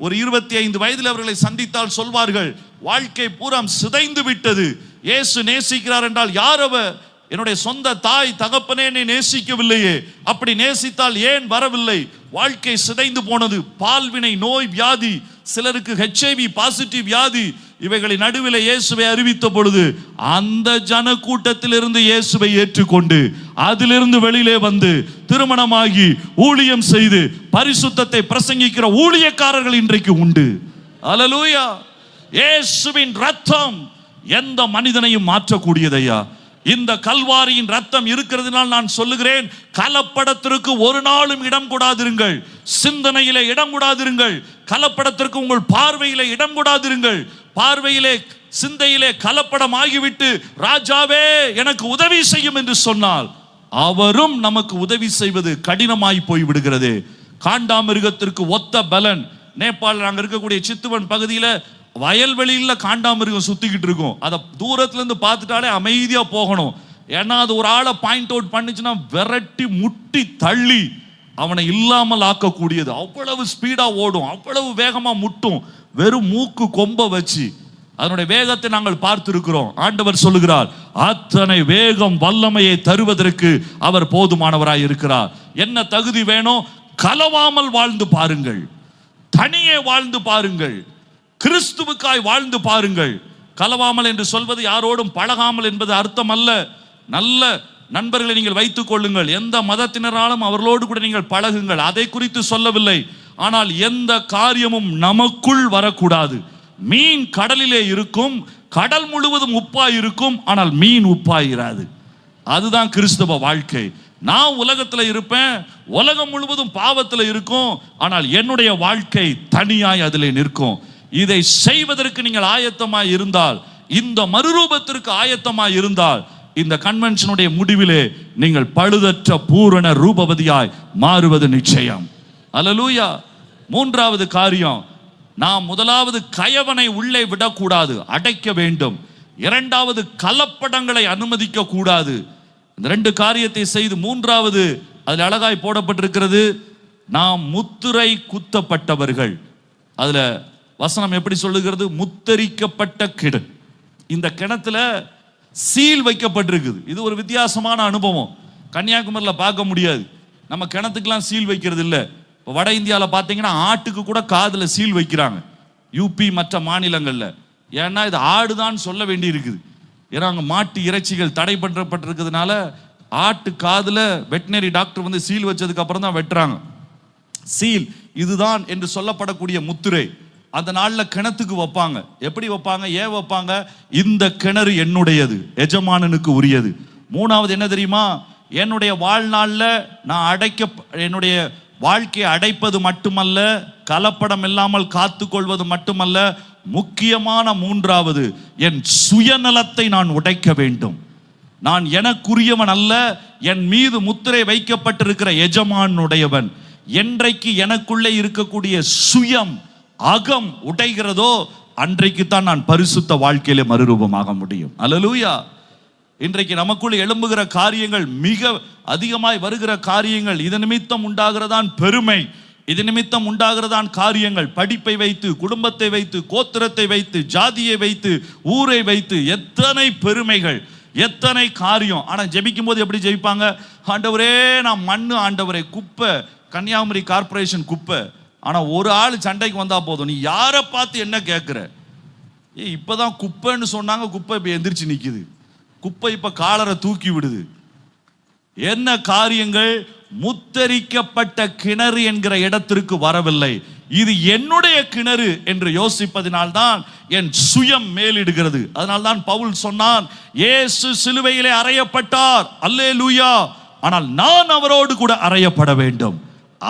ஒரு 25 வயதில் அவர்களை சந்தித்தால் சொல்வார்கள், வாழ்க்கை பூரா சிதைந்து விட்டது. இயேசு நேசிக்கிறார் என்றால் யார் அவர்? என்னுடைய சொந்த தாய் தகப்பனே என்னை நேசிக்கவில்லையே, அப்படி நேசித்தால் ஏன் வரவில்லை? வாழ்க்கை சிதைந்து போனது. பால்வினை நோய் வியாதி, சிலருக்கு HIV பாசிட்டிவ் வியாதி. இவைகளை நடுவில் இயேசுவை அறிவித்த பொழுது அந்த ஜன கூட்டத்திலிருந்து இயேசுவை ஏற்றுக்கொண்டு அதிலிருந்து வெளியிலே வந்து திருமணமாகி ஊழியம் செய்து பரிசுத்தத்தை பிரசங்கிக்கிற ஊழியக்காரர்கள் இன்றைக்கு உண்டு. அல்லேலூயா. இயேசுவின் ரத்தம் எந்த மனிதனையும் மாற்றக்கூடியதையா. இந்த கல்வாரியின் ரத்தம் இருக்கிறதுனால் நான் சொல்லுகிறேன், கலப்படத்திற்கு ஒரு நாளும் இடம் கொடாதிருங்கள். சிந்தனையிலே இடம் கொடாதிருங்கள். கலப்படத்திற்கு உங்கள் பார்வையிலே இடம் கொடாதிருங்கள். பார்வையிலே சிந்தையிலே கலப்படம் ஆகிவிட்டு ராஜாவே எனக்கு உதவி செய்யும் என்று சொன்னால் அவரும் நமக்கு உதவி செய்வது கடினமாய் போய் விடுகிறது. காண்டாமிருகத்திற்கு ஒத்த பலன். நேபாளில் நாங்கள் இருக்கக்கூடிய சித்துவன் பகுதியில் வயல்வெளியில் காண்டாமிருகம் சுத்திக்கிட்டு இருக்கும். அதை தூரத்துல இருந்து பார்த்துட்டாலே அமைதியா போகணும். ஏன்னா அது ஒரு ஆளை பாயிண்ட் அவுட் பண்ணிச்சுன்னா விரட்டி முட்டி தள்ளி அவனை இல்லாமல் ஆக்கக்கூடியது. அவ்வளவு ஸ்பீடா ஓடும், அவ்வளவு வேகமா முட்டும். வெறும் மூக்கு கொம்ப வச்சு அதனுடைய வேகத்தை நாங்கள் பார்த்திருக்கிறோம். ஆண்டவர் சொல்லுகிறார், அத்தனை வேகம் வல்லமையை தருவதற்கு அவர் போதுமானவராய் இருக்கிறார். என்ன தகுதி வேணும்? கலவாமல் வாழ்ந்து பாருங்கள், தனியே வாழ்ந்து பாருங்கள், கிறிஸ்துவுக்காய் வாழ்ந்து பாருங்கள். கலவாமல் என்று சொல்வது யாரோடும் பழகாமல் என்பது அர்த்தம் அல்ல. நல்ல நண்பர்களை நீங்கள் வைத்துக் கொள்ளுங்கள். எந்த மதத்தினராலும் அவர்களோடு கூட நீங்கள் பழகுங்கள், அதை குறித்து சொல்லவில்லை. ஆனால் எந்த காரியமும் நமக்குள் வரக்கூடாது. மீன் கடலிலே இருக்கும், கடல் முழுவதும் உப்பாய் இருக்கும், ஆனால் மீன் உப்பாயிராது. அதுதான் கிறிஸ்தவ வாழ்க்கை. நான் உலகத்தில் இருப்பேன், உலகம் முழுவதும் பாவத்தில் இருக்கும், ஆனால் என்னுடைய வாழ்க்கை தனியாய் அதிலே நிற்கும். இதை செய்வதற்கு நீங்கள் ஆயத்தமாய் இருந்தால், இந்த மறுரூபத்திற்கு ஆயத்தமாய் இருந்தால், இந்த கன்வென்ஷனுடைய முடிவிலே நீங்கள் பழுதற்ற பூரண ரூபவதியாய் மாறுவது நிச்சயம். அல்லேலூயா. மூன்றாவது காரியம், நாம் முதலாவது கயவனை உள்ளே விடக்கூடாது, அடைக்க வேண்டும். இரண்டாவது கலப்படங்களை அனுமதிக்க கூடாது. இந்த ரெண்டு காரியத்தை செய்து மூன்றாவது அதில் அழகாய் போடப்பட்டிருக்கிறது, நாம் முத்திரை குத்தப்பட்டவர்கள். அதுல வசனம் எப்படி சொல்லுகிறது? முத்தரிக்கப்பட்ட கிணறு. இந்த கிணத்துல சீல் வைக்கப்பட்டிருக்குது. இது ஒரு வித்தியாசமான அனுபவம். கன்னியாகுமரியில் பார்க்க முடியாது. நம்ம கிணத்துக்கெல்லாம் சீல் வைக்கிறது இல்லை. இப்போ வட இந்தியாவில் பார்த்தீங்கன்னா ஆட்டுக்கு கூட காதில் சீல் வைக்கிறாங்க, யூபி மற்ற மாநிலங்களில். ஏன்னா இது ஆடுதான் சொல்ல வேண்டி இருக்குது. ஏன்னா அங்கே மாட்டு இறைச்சிகள் தடை பண்ணப்பட்டிருக்கிறதுனால ஆட்டு காதில் வெட்டினரி டாக்டர் வந்து சீல் வச்சதுக்கு அப்புறம் தான் வெட்டுறாங்க. சீல் இதுதான் என்று சொல்லப்படக்கூடிய முத்திரை அந்த நாளில் கிணத்துக்கு வைப்பாங்க. எப்படி வைப்பாங்க, ஏன் வைப்பாங்க? இந்த கிணறு என்னுடையது, எஜமானனுக்கு உரியது. மூணாவது என்ன தெரியுமா? என்னுடைய வாழ்நாளில் நான் என்னுடைய வாழ்க்கையை அடைப்பது மட்டுமல்ல, கலப்படம் இல்லாமல் காத்து கொள்வது மட்டுமல்ல, முக்கியமான மூன்றாவது, என் சுயநலத்தை நான் உடைக்க வேண்டும். நான் எனக்குரியவன் அல்ல, என் மீது முத்திரை வைக்கப்பட்டிருக்கிற எஜமானுடையவன். என்றைக்கு எனக்குள்ளே இருக்கக்கூடிய சுயம் அகம் உடைகிறதோ அன்றைக்கு தான் நான் பரிசுத்த வாழ்க்கையில மறுரூபமாக முடியும். அல்லேலூயா. இன்றைக்கு நமக்குள் எழும்புகிற காரியங்கள், மிக அதிகமாய் வருகிற காரியங்கள், இது நிமித்தம் உண்டாகிறதான் பெருமை, இது நிமித்தம் உண்டாகிறதான் காரியங்கள். படிப்பை வைத்து, குடும்பத்தை வைத்து, கோத்திரத்தை வைத்து, ஜாதியை வைத்து, ஊரை வைத்து, எத்தனை பெருமைகள், எத்தனை காரியம். ஆனா ஜெபிக்கும் போது எப்படி ஜெபிப்பாங்க? ஆண்டவரே நான் மண்ணு, ஆண்டவரே குப்பை, கன்னியாகுமரி கார்பரேஷன் குப்பை. ஆனா ஒரு ஆள் சண்டைக்கு வந்தா போதும், நீ யாரை பார்த்து என்ன கேட்கிற? இப்பதான் குப்பைன்னு சொன்னாங்க, குப்பை இப்ப எந்திரிச்சு நிக்குது, குப்பை இப்ப காலரை தூக்கி விடுது. என்ன காரியங்கள்? முத்தரிக்கப்பட்ட கிணறு என்கிற இடத்திற்கு வரவில்லை. இது என்னுடைய கிணறு என்று யோசிப்பதினால்தான் என் சுயம் மேலிடுகிறது. அதனால்தான் பவுல் சொன்னான், இயேசு சிலுவையிலே அறையப்பட்டார், அல்லேலூயா, ஆனால் நான் அவரோடு கூட அறையப்பட வேண்டும்.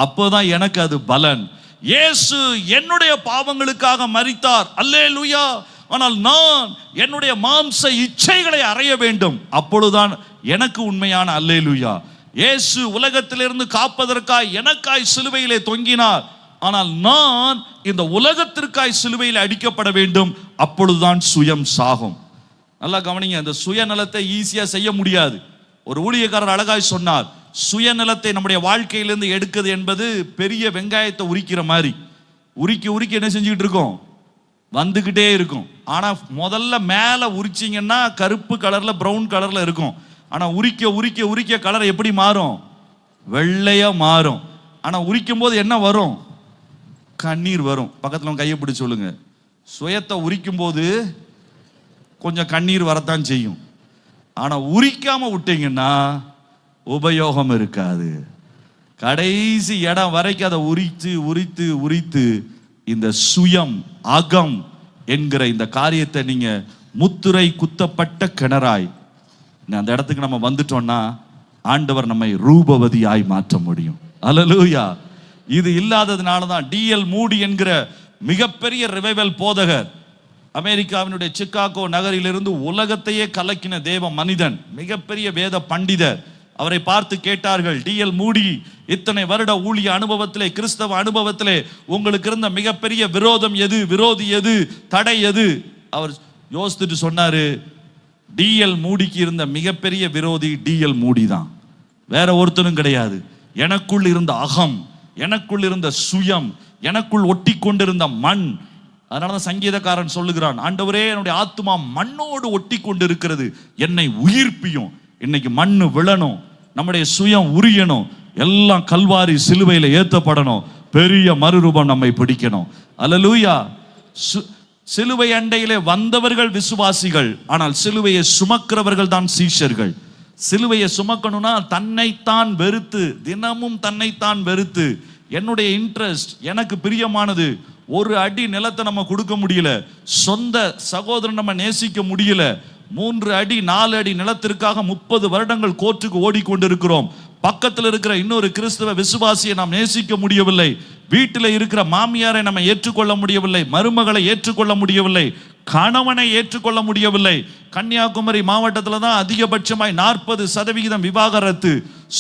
அப்போதான் எனக்கு அது பலன். இயேசு என்னுடைய பாவங்களுக்காக மரித்தார், அல்லேலூயா, ஆனால் நான் என்னுடைய மாம்ச இச்சைகளை அறைய வேண்டும். அப்பொழுதுதான் எனக்கு உண்மையான அல்லேலூயா. இயேசு உலகத்திலிருந்து காப்பதற்காய் எனக்காய் சிலுவையிலே தொங்கினார், ஆனால் நான் இந்த உலகத்திற்காய் சிலுவையில் அடிக்கப்பட வேண்டும். அப்பொழுதுதான் சுயம் சாகும். நல்லா கவனிங்க, இந்த சுயநலத்தை ஈஸியா செய்ய முடியாது. ஒரு ஊழியக்காரர் அழகாய் சொன்னார், சுயநலத்தை நம்முடைய வாழ்க்கையிலிருந்து எடுக்கிறது என்பது பெரிய வெங்காயத்தை உரிக்கிற மாதிரி.
உரிக்க உரிக்க என்ன செஞ்சுக்கிட்டு இருக்கோம், வந்துக்கிட்டே இருக்கும். ஆனால் முதல்ல மேலே உரிச்சிங்கன்னா கருப்பு கலரில் ப்ரௌன் கலரில் இருக்கும். ஆனால் உரிக்க உரிக்க உரிக்க கலர் எப்படி மாறும், வெள்ளையாக மாறும். ஆனால் உரிக்கும் போது என்ன வரும், கண்ணீர் வரும். பக்கத்தில் கையை பிடிச்சி சொல்லுங்க, சுயத்தை உரிக்கும் போது கொஞ்சம் கண்ணீர் வரத்தான் செய்யும். ஆனால் உரிக்காம விட்டீங்கன்னா உபயோகம் இருக்காது. கடைசி இடம் வரைக்கும் அதை உரித்து உரித்து உரித்து இந்த சுயம் அகம் என்கிற இந்த காரியத்தை நீங்க முத்துரை குத்தப்பட்ட கிணறாய் அந்த இடத்துக்கு நம்ம வந்துட்டோம்னா ஆண்டவர் நம்மை ரூபவதியாய் மாற்ற முடியும். அல்லேலூயா. இது இல்லாததுனால தான் டிஎல் மூடி என்கிற மிகப்பெரிய ரிவைவல் போதகர், அமெரிக்காவினுடைய சிக்காகோ நகரிலிருந்து உலகத்தையே கலக்கின தேவ மனிதன், மிகப்பெரிய வேத பண்டிதர், அவரை பார்த்து கேட்டார்கள், டிஎல் மூடி, இத்தனை வருட ஊழிய அனுபவத்திலே, கிறிஸ்தவ அனுபவத்திலே உங்களுக்கு இருந்த மிகப்பெரிய விரோதம் எது, விரோதி எது, தடை எது? அவர் யோசித்துட்டு சொன்னாரு, டிஎல் மூடிக்கு இருந்த மிகப்பெரிய விரோதி டிஎல் மூடி தான், வேற ஒருத்தனும் கிடையாது. எனக்குள் இருந்த அகம், எனக்குள் இருந்த சுயம், எனக்குள் ஒட்டி கொண்டிருந்த மண். அதனாலதான் சங்கீதக்காரன் சொல்லுகிறான், ஆண்டவரே என்னுடைய ஆத்துமா மண்ணோடு ஒட்டி கொண்டு இருக்கிறது, என்னை உயிர்ப்பியும். இன்னைக்கு மண்ணு விழணும், நம்முடைய சுயம் உரியணும், எல்லாம் கல்வாரி சிலுவையில ஏத்தப்படணும், பெரிய மறுரூபம் நம்மை பிடிக்கணும். அல்லேலூயா. சிலுவை அண்டையிலே வந்தவர்கள் விசுவாசிகள், ஆனால் சிலுவையை சுமக்கிறவர்கள் தான் சீஷர்கள். சிலுவையை சுமக்கணும்னா தன்னைத்தான் வெறுத்து, தினமும் தன்னைத்தான் வெறுத்து, என்னுடைய இன்ட்ரெஸ்ட், எனக்கு பிரியமானது, ஒரு அடி நிலத்தை நம்ம கொடுக்க முடியல, சொந்த சகோதரன் நம்ம நேசிக்க முடியல, 3 அடி 4 அடி நிலத்திற்காக 30 வருடங்கள் கோர்ட்டுக்கு ஓடிக்கொண்டிருக்கிறோம், பக்கத்தில் இருக்கிற இன்னொரு கிறிஸ்தவ விசுவாசியை நாம் நேசிக்க முடியவில்லை, வீட்டில் இருக்கிற மாமியாரை நம்ம ஏற்றுக்கொள்ள முடியவில்லை, மருமகளை ஏற்றுக்கொள்ள முடியவில்லை, கணவனை ஏற்றுக்கொள்ள முடியவில்லை. கன்னியாகுமரி மாவட்டத்தில் தான் அதிகபட்சமாய் 40% விவாகரத்து.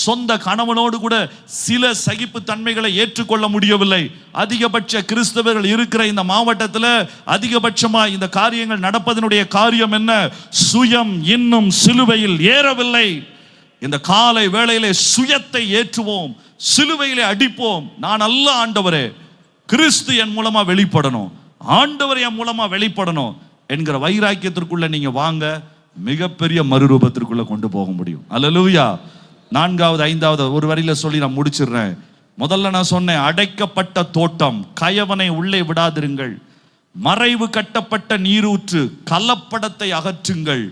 சொந்த கணவனோடு கூட சில சகிப்பு தன்மைகளை ஏற்றுக்கொள்ள முடியவில்லை. அதிகபட்ச கிறிஸ்தவர்கள் இருக்கிற இந்த மாவட்டத்தில் அதிகபட்சமாய் இந்த காரியங்கள் நடப்பதனுடைய காரியம் என்ன? சுயம் இன்னும் சிலுவையில் ஏறவில்லை. இந்த காலை வேளையிலே சுயத்தை ஏற்றுவோம், சிலுவையிலே அடிப்போம். நான் அல்ல ஆண்டவரே, கிறிஸ்து என் மூலமா வெளிப்படணும், ஆண்டவர் என் மூலமா வெளிப்படணும் என்கிற வைராக்கியத்திற்குள்ள நீங்க வாங்க, மிகப்பெரிய மறுரூபத்திற்குள்ள கொண்டு போக முடியும். அல்லேலூயா. 4வது 5வது ஒரு வரியில சொல்லி நான் முடிச்சிடுறேன். முதல்ல நான் சொன்னேன், அடைக்கப்பட்ட தோட்டம், கயவனை உள்ளே விடாதிருங்கள், மறைவு கட்டப்பட்ட நீரூற்று, கலப்படத்தை அகற்றுங்கள்,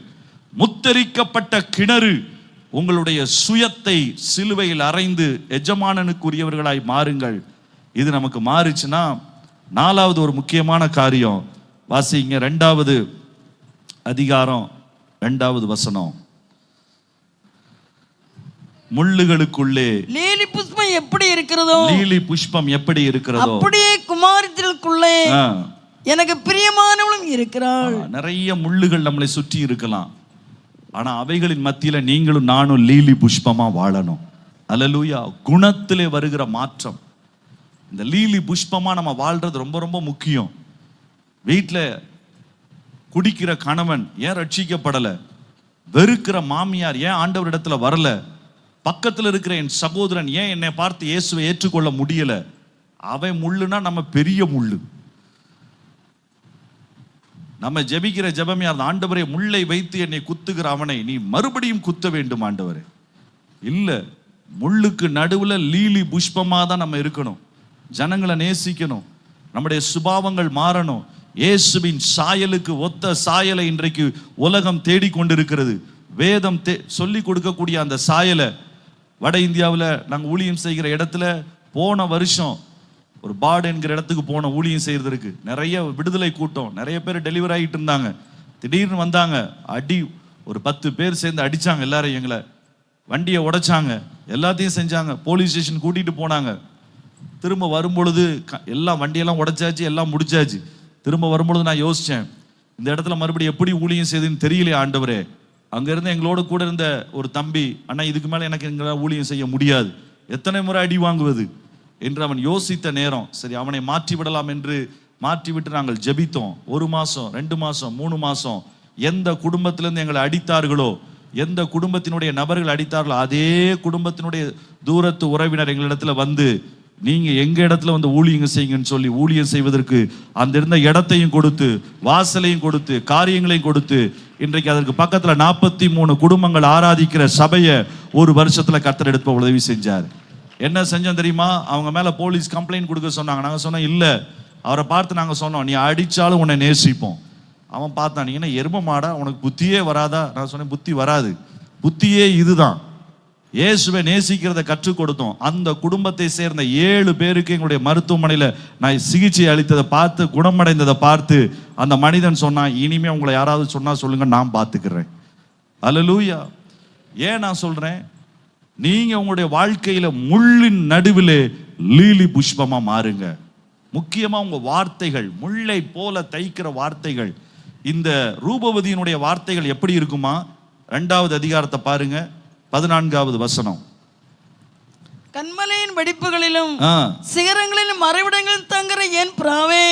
முத்தரிக்கப்பட்ட கிணறு, உங்களுடைய சுயத்தை சிலுவையில் அறைந்து எஜமானனுக்குரியவர்களாய் மாறுங்கள். இது நமக்கு மாறுச்சுன்னா 4வது ஒரு முக்கியமான காரியம் வாசிங்க, 2வது அதிகாரம் 2வது வசனம். முள்ளுகளுக்குள்ளே
லீலி புஷ்பம் எப்படி இருக்கிறதோ,
லீலி புஷ்பம் எப்படி இருக்கிறதோ
அப்படியே குமாரத்திற்குள்ளே எனக்கு பிரியமானவளும் இருக்கிறாள்.
நிறைய முள்ளுகள் நம்மளை சுற்றி இருக்கலாம், ஆனா அவைகளின் மத்தியில நீங்களும் நானும் லீலி புஷ்பமா வாழணும். அல்லேலூயா. குணத்திலே வருகிற மாற்றம், இந்த லீலி புஷ்பமா நம்ம வாழ்றது ரொம்ப ரொம்ப முக்கியம். வீட்டில் குடிக்கிற கணவன் ஏன் ரட்சிக்கப்படல, வெறுக்கிற மாமியார் ஏன் ஆண்டவரிடத்துல வரல, பக்கத்தில் இருக்கிற என் சகோதரன் ஏன் என்னை பார்த்து இயேசுவை ஏற்றுக்கொள்ள முடியல, அவன் முள்ளுனா நம்ம பெரிய முள்ளு. நம்ம ஜெபிக்கிற ஜெபமே அந்த, ஆண்டவரே முள்ளை வைத்து என்னை குத்துகிற அவனை நீ மறுபடியும் குத்த வேண்டும் ஆண்டவரே. இல்ல, முள்ளுக்கு நடுவுல லீலி புஷ்பமா தான் நம்ம இருக்கணும், ஜனங்களை நேசிக்கணும், நம்முடைய சுபாவங்கள் மாறணும். இயேசுவின் சாயலுக்கு ஒத்த சாயலை இன்றைக்கு உலகம் தேடிக்கொண்டிருக்கிறது. வேதம் சொல்லி கொடுக்கக்கூடிய அந்த சாயலை வட இந்தியாவில் நாங்கள் ஊழியம் செய்கிற இடத்துல போன வருஷம் ஒரு பாடு என்கிற இடத்துக்கு போன ஊழியம் செய்யறதுக்கு நிறைய விடுதலை கூட்டம், நிறைய பேர் டெலிவரி ஆகிட்டு இருந்தாங்க. திடீர்னு வந்தாங்க, அடி ஒரு 10 பேர் சேர்ந்து அடிச்சாங்க எல்லாரையும், எங்களை வண்டியை உடைச்சாங்க, எல்லாத்தையும் செஞ்சாங்க, போலீஸ் ஸ்டேஷன் கூட்டிட்டு போனாங்க. திரும்ப வரும்பொழுது எல்லாம் வண்டியெல்லாம் உடைச்சாச்சு, எல்லாம் முடிச்சாச்சு. திரும்ப வரும்பொழுது நான் யோசித்தேன், இந்த இடத்துல மறுபடியும் எப்படி ஊழியம் செய்யுதுன்னு தெரியலையே ஆண்டவரே. அங்கேருந்து எங்களோட கூட இருந்த ஒரு தம்பி, அண்ணா இதுக்கு மேலே எனக்கு எங்களால் ஊழியம் செய்ய முடியாது, எத்தனை முறை அடி வாங்குவது என்று அவன் யோசித்த நேரம், சரி அவனை மாற்றி விடலாம் என்று மாற்றிவிட்டு நாங்கள் ஜெபித்தோம். 1 மாதம் 2 மாதம் 3 மாதம் எந்த குடும்பத்திலேருந்து எங்களை அடித்தார்களோ, எந்த குடும்பத்தினுடைய நபர்கள் அடித்தார்களோ, அதே குடும்பத்தினுடைய தூரத்து உறவினர் எங்களிடத்துல வந்து நீங்க எங்க இடத்துல வந்து ஊழியங்க செய்யுங்கன்னு சொல்லி ஊழியம் செய்வதற்கு அந்த இருந்த இடத்தையும் கொடுத்து, வாசலையும் கொடுத்து, காரியங்களையும் கொடுத்து, இன்றைக்கு அதற்கு பக்கத்துல 43 குடும்பங்கள் ஆராதிக்கிற சபையை ஒரு வருஷத்துல கர்த்தர் எடுத்து உதவி செஞ்சார். என்ன செஞ்சோம் தெரியுமா? அவங்க மேல போலீஸ் கம்ப்ளைண்ட் கொடுக்க சொன்னாங்க. நாங்க சொன்னோம் இல்ல, அவரை பார்த்து நாங்க சொன்னோம் நீ அடிச்சாலும் உன்னை நேசிப்போம். அவன் பார்த்தான், நீ என்ன எரும மாடா, உனக்கு புத்தியே வராதா? நான் சொன்னேன் புத்தி வராது, புத்தியே இதுதான். இயேசுவை நேசிக்கிறத கற்றுக் கொடுத்தோம். அந்த குடும்பத்தை சேர்ந்த 7 பேருக்கு எங்களுடைய மருத்துவமனையில் நான் சிகிச்சை அளித்ததை பார்த்து, குணமடைந்ததை பார்த்து அந்த மனிதன் சொன்னான், இனிமே உங்களை யாராவது சொன்னா சொல்லுங்க, நான் பார்த்துக்கிறேன். அல்லேலூயா. ஏன் நான் சொல்றேன்? நீங்க உங்களுடைய வாழ்க்கையில முள்ளின் நடுவிலே லீலி புஷ்பமா மாறுங்க. முக்கியமா உங்க வார்த்தைகள், முள்ளை போல தைக்கிற வார்த்தைகள். இந்த ரூபவதியினுடைய வார்த்தைகள் எப்படி இருக்குமா? 2வது அதிகாரத்தை பாருங்க, 14வது வசனம்.
கண்மலையின் வெடிப்புகளிலும் சிகரங்களிலும் மறைவிடங்களில் தங்குற என் பிராவே,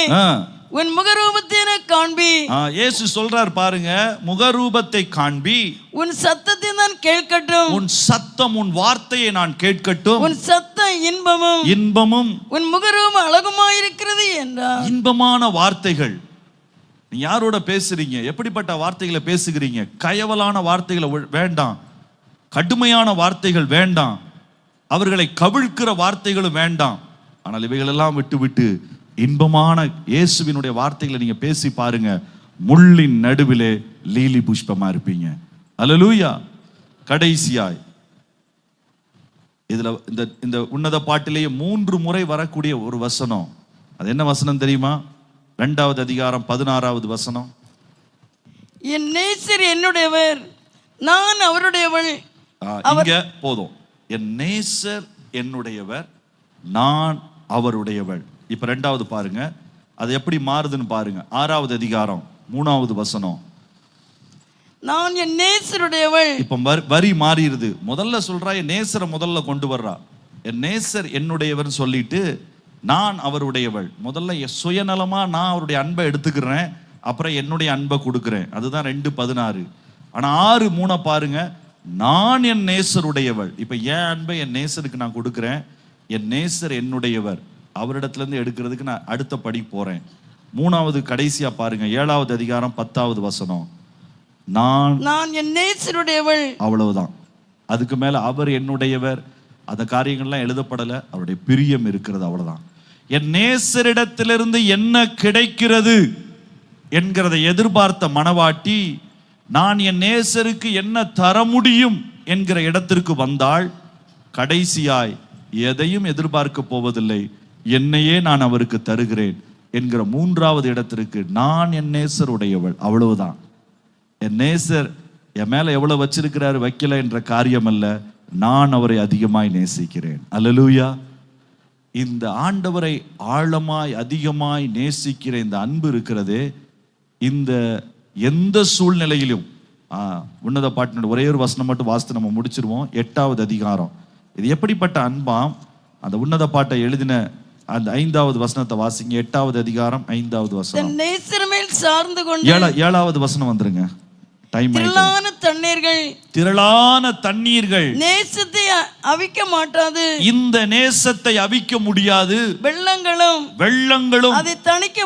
உன் முகரூபத்தை காண்பி.
இயேசு சொல்றார் பாருங்க, முகரூபத்தை காண்பி,
உன் சத்தத்தை நான் கேட்கட்டும்,
உன் சத்தம், உன் வார்த்தையை நான் கேட்கட்டும்,
உன் சத்தம் இன்பமும்
இன்பமும்
உன் முகரூபம் அழகுமாயிருக்கிறது என்றார்.
இன்பமான வார்த்தைகள். நீ யாரோட பேசுறீங்க? எப்படிப்பட்ட வார்த்தைகளை பேசுகிறீங்க? கயவலான வார்த்தைகளை வேண்டாம், கடுமையான வார்த்தைகள் வேண்டாம், அவர்களை கவிழ்க்கிற வார்த்தைகளும் வேண்டாம். ஆனால் இவைகளெல்லாம் விட்டு விட்டு இன்பமான இயேசுவினுடைய வார்த்தைகளை நீங்க பேசி பாருங்க, முள்ளின் நடுவிலே லீலி புஷ்பமா இருப்பீங்க. அல்லேலூயா. கடைசியாய் இதுல இந்த உன்னத பாட்டிலேயே 3 முறை வரக்கூடிய ஒரு வசனம். அது என்ன வசனம் தெரியுமா? 2வது அதிகாரம் 16வது வசனம்.
என் நேசர் என்னுடையவர், நான் அவருடையவள்.
இங்க போதும். என் நேசர் என்னுடையவர், நான் அவருடையவள். இப்ப 2வது பாருங்க, அது எப்படி மாறுதுன்னு பாருங்க. 6வது அதிகாரம் 3வது வசனம்.
நான் என் நேசருடையவள்.
இப்ப வரி மாறிடுது. முதல்ல சொல்றா, என் நேசரை முதல்ல கொண்டு வர்றா. என் நேசர் என்னுடையவர் சொல்லிட்டு நான் அவருடையவள். முதல்ல சுயநலமா நான் அவருடைய அன்பை எடுத்துக்கிறேன், அப்புறம் என்னுடைய அன்பை கொடுக்கிறேன். அதுதான் 2:16. ஆனா 6:3 பாருங்க, நான் என் நேசருடையவள். இப்ப என் அன்பை என் நேசருக்கு நான் கொடுக்கிறேன், என் நேசர் என்னுடையவர், அவரிடத்துல இருந்து எடுக்கிறதுக்கு நான் அடுத்த படி போறேன். 3வது கடைசியா பாருங்க, 7வது அதிகாரம் 10வது வசனம். நான்
என் நேசருடையவள்.
அவ்வளவுதான். அதுக்கு மேல அவர் என்னுடையவர், அந்த காரியங்கள்லாம் எழுதப்படல, அவருடைய பிரியம் இருக்கிறது, அவ்வளவுதான். என் நேசரிடத்திலிருந்து என்ன கிடைக்கிறது என்கிறதை எதிர்பார்த்த மணவாட்டி, நான் என் நேசருக்கு என்ன தர முடியும் என்கிற இடத்திற்கு வந்தால், கடைசியாய் எதையும் எதிர்பார்க்க போவதில்லை, என்னையே நான் அவருக்கு தருகிறேன் என்கிற 3வது இடத்திற்கு, நான் என் நேசர் உடையவள். அவ்வளவுதான். என் நேசர் என் மேல எவ்வளவு வச்சிருக்கிறாரு வைக்கல என்ற காரியம் அல்ல, நான் அவரை அதிகமாய் நேசிக்கிறேன். அல்லேலூயா. இந்த ஆண்டவரை ஆழமாய் அதிகமாய் நேசிக்கிற இந்த அன்பு இருக்கிறதே, இந்த எந்த சூழ்நிலையிலும் உன்னத பாட்டினுடைய ஒரே ஒரு வசனம் மட்டும் வாசித்து நம்ம முடிச்சிருவோம். 8வது அதிகாரம். இது எப்படிப்பட்ட அன்பாம்? அந்த உன்னத பாட்டை எழுதின அந்த 5வது வசனத்தை வாசிங்க. 8வது அதிகாரம் 5வது வசனம்.
நேசர்மேல் சார்ந்து கொண்டு
7வது வசனம் வந்துருங்க.
திரளான
தண்ணீர்கள்
நேசத்தை அவிக்க மாட்டாது.
இந்த நேசத்தை அவிக்க முடியாது.
வெள்ளங்களும் அதை தணிக்க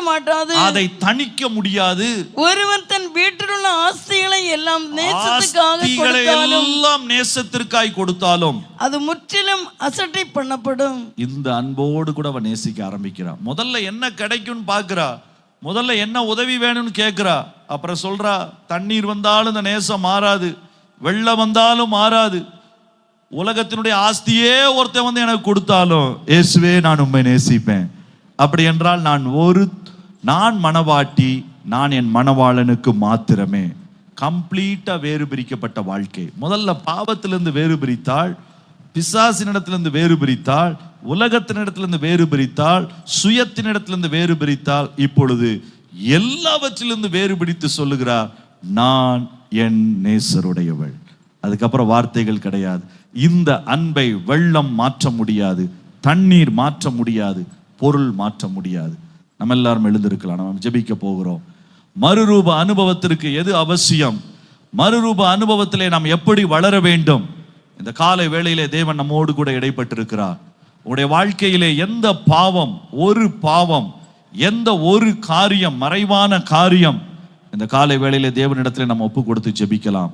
முடியாது. ஒருவன் தன் வீட்டில் உள்ள ஆஸ்திகளை எல்லாம்
நேசத்திற்காய் கொடுத்தாலும்
அது முற்றிலும் அசட்டை பண்ணப்படும்.
இந்த அன்போடு கூட அவன் நேசிக்க ஆரம்பிக்கிறான். முதல்ல என்ன கிடைக்கும்னு பாக்குறா, முதல்ல என்ன உதவி வேணும்னு கேட்கிறா, அப்புறம் சொல்றா, தண்ணீர் வந்தாலும் இந்த நேசம் மாறாது, வெள்ளம் வந்தாலும் மாறாது, உலகத்தினுடைய ஆஸ்தியே ஒருத்தன் வந்து எனக்கு கொடுத்தாலும் இயேசுவே நான் உம்மை நேசிப்பேன். அப்படி என்றால் நான் மணவாட்டி, நான் என் மணவாளனுக்கு மாத்திரமே. கம்ப்ளீட்டா வேறு பிரிக்கப்பட்ட வாழ்க்கை. முதல்ல பாவத்திலிருந்து வேறு பிரித்தாள், பிசாசினிடத்திலிருந்து வேறு பிரித்தாள், உலகத்தினிடத்திலிருந்து வேறு பிரித்தாள், சுயத்தினிடத்திலிருந்து வேறு பிரித்தாள். இப்பொழுது எல்லாவற்றிலிருந்து வேறு பிரித்து சொல்லுகிறார், நான் என் நேசருடையவள். அதுக்கப்புறம் வார்த்தைகள் கிடையாது. இந்த அன்பை வெள்ளம் மாற்ற முடியாது, தண்ணீர் மாற்ற முடியாது, பொருள் மாற்ற முடியாது. நம்ம எல்லாரும் எழுந்திருக்கலாம், நம்ம ஜெபிக்க போகிறோம். மறுரூப அனுபவத்திற்கு எது அவசியம்? மறுரூப அனுபவத்திலே நாம் எப்படி வளர வேண்டும்? இந்த காலை வேளையிலே தேவன் நம்மோடு கூட இடைப்பட்டிருக்கிறார். உங்களுடைய வாழ்க்கையிலே எந்த பாவம், ஒரு பாவம், எந்த ஒரு காரியம், மறைவான காரியம், இந்த காலை வேளையிலே தேவனிடத்திலே நம்ம ஒப்பு கொடுத்து ஜெபிக்கலாம்.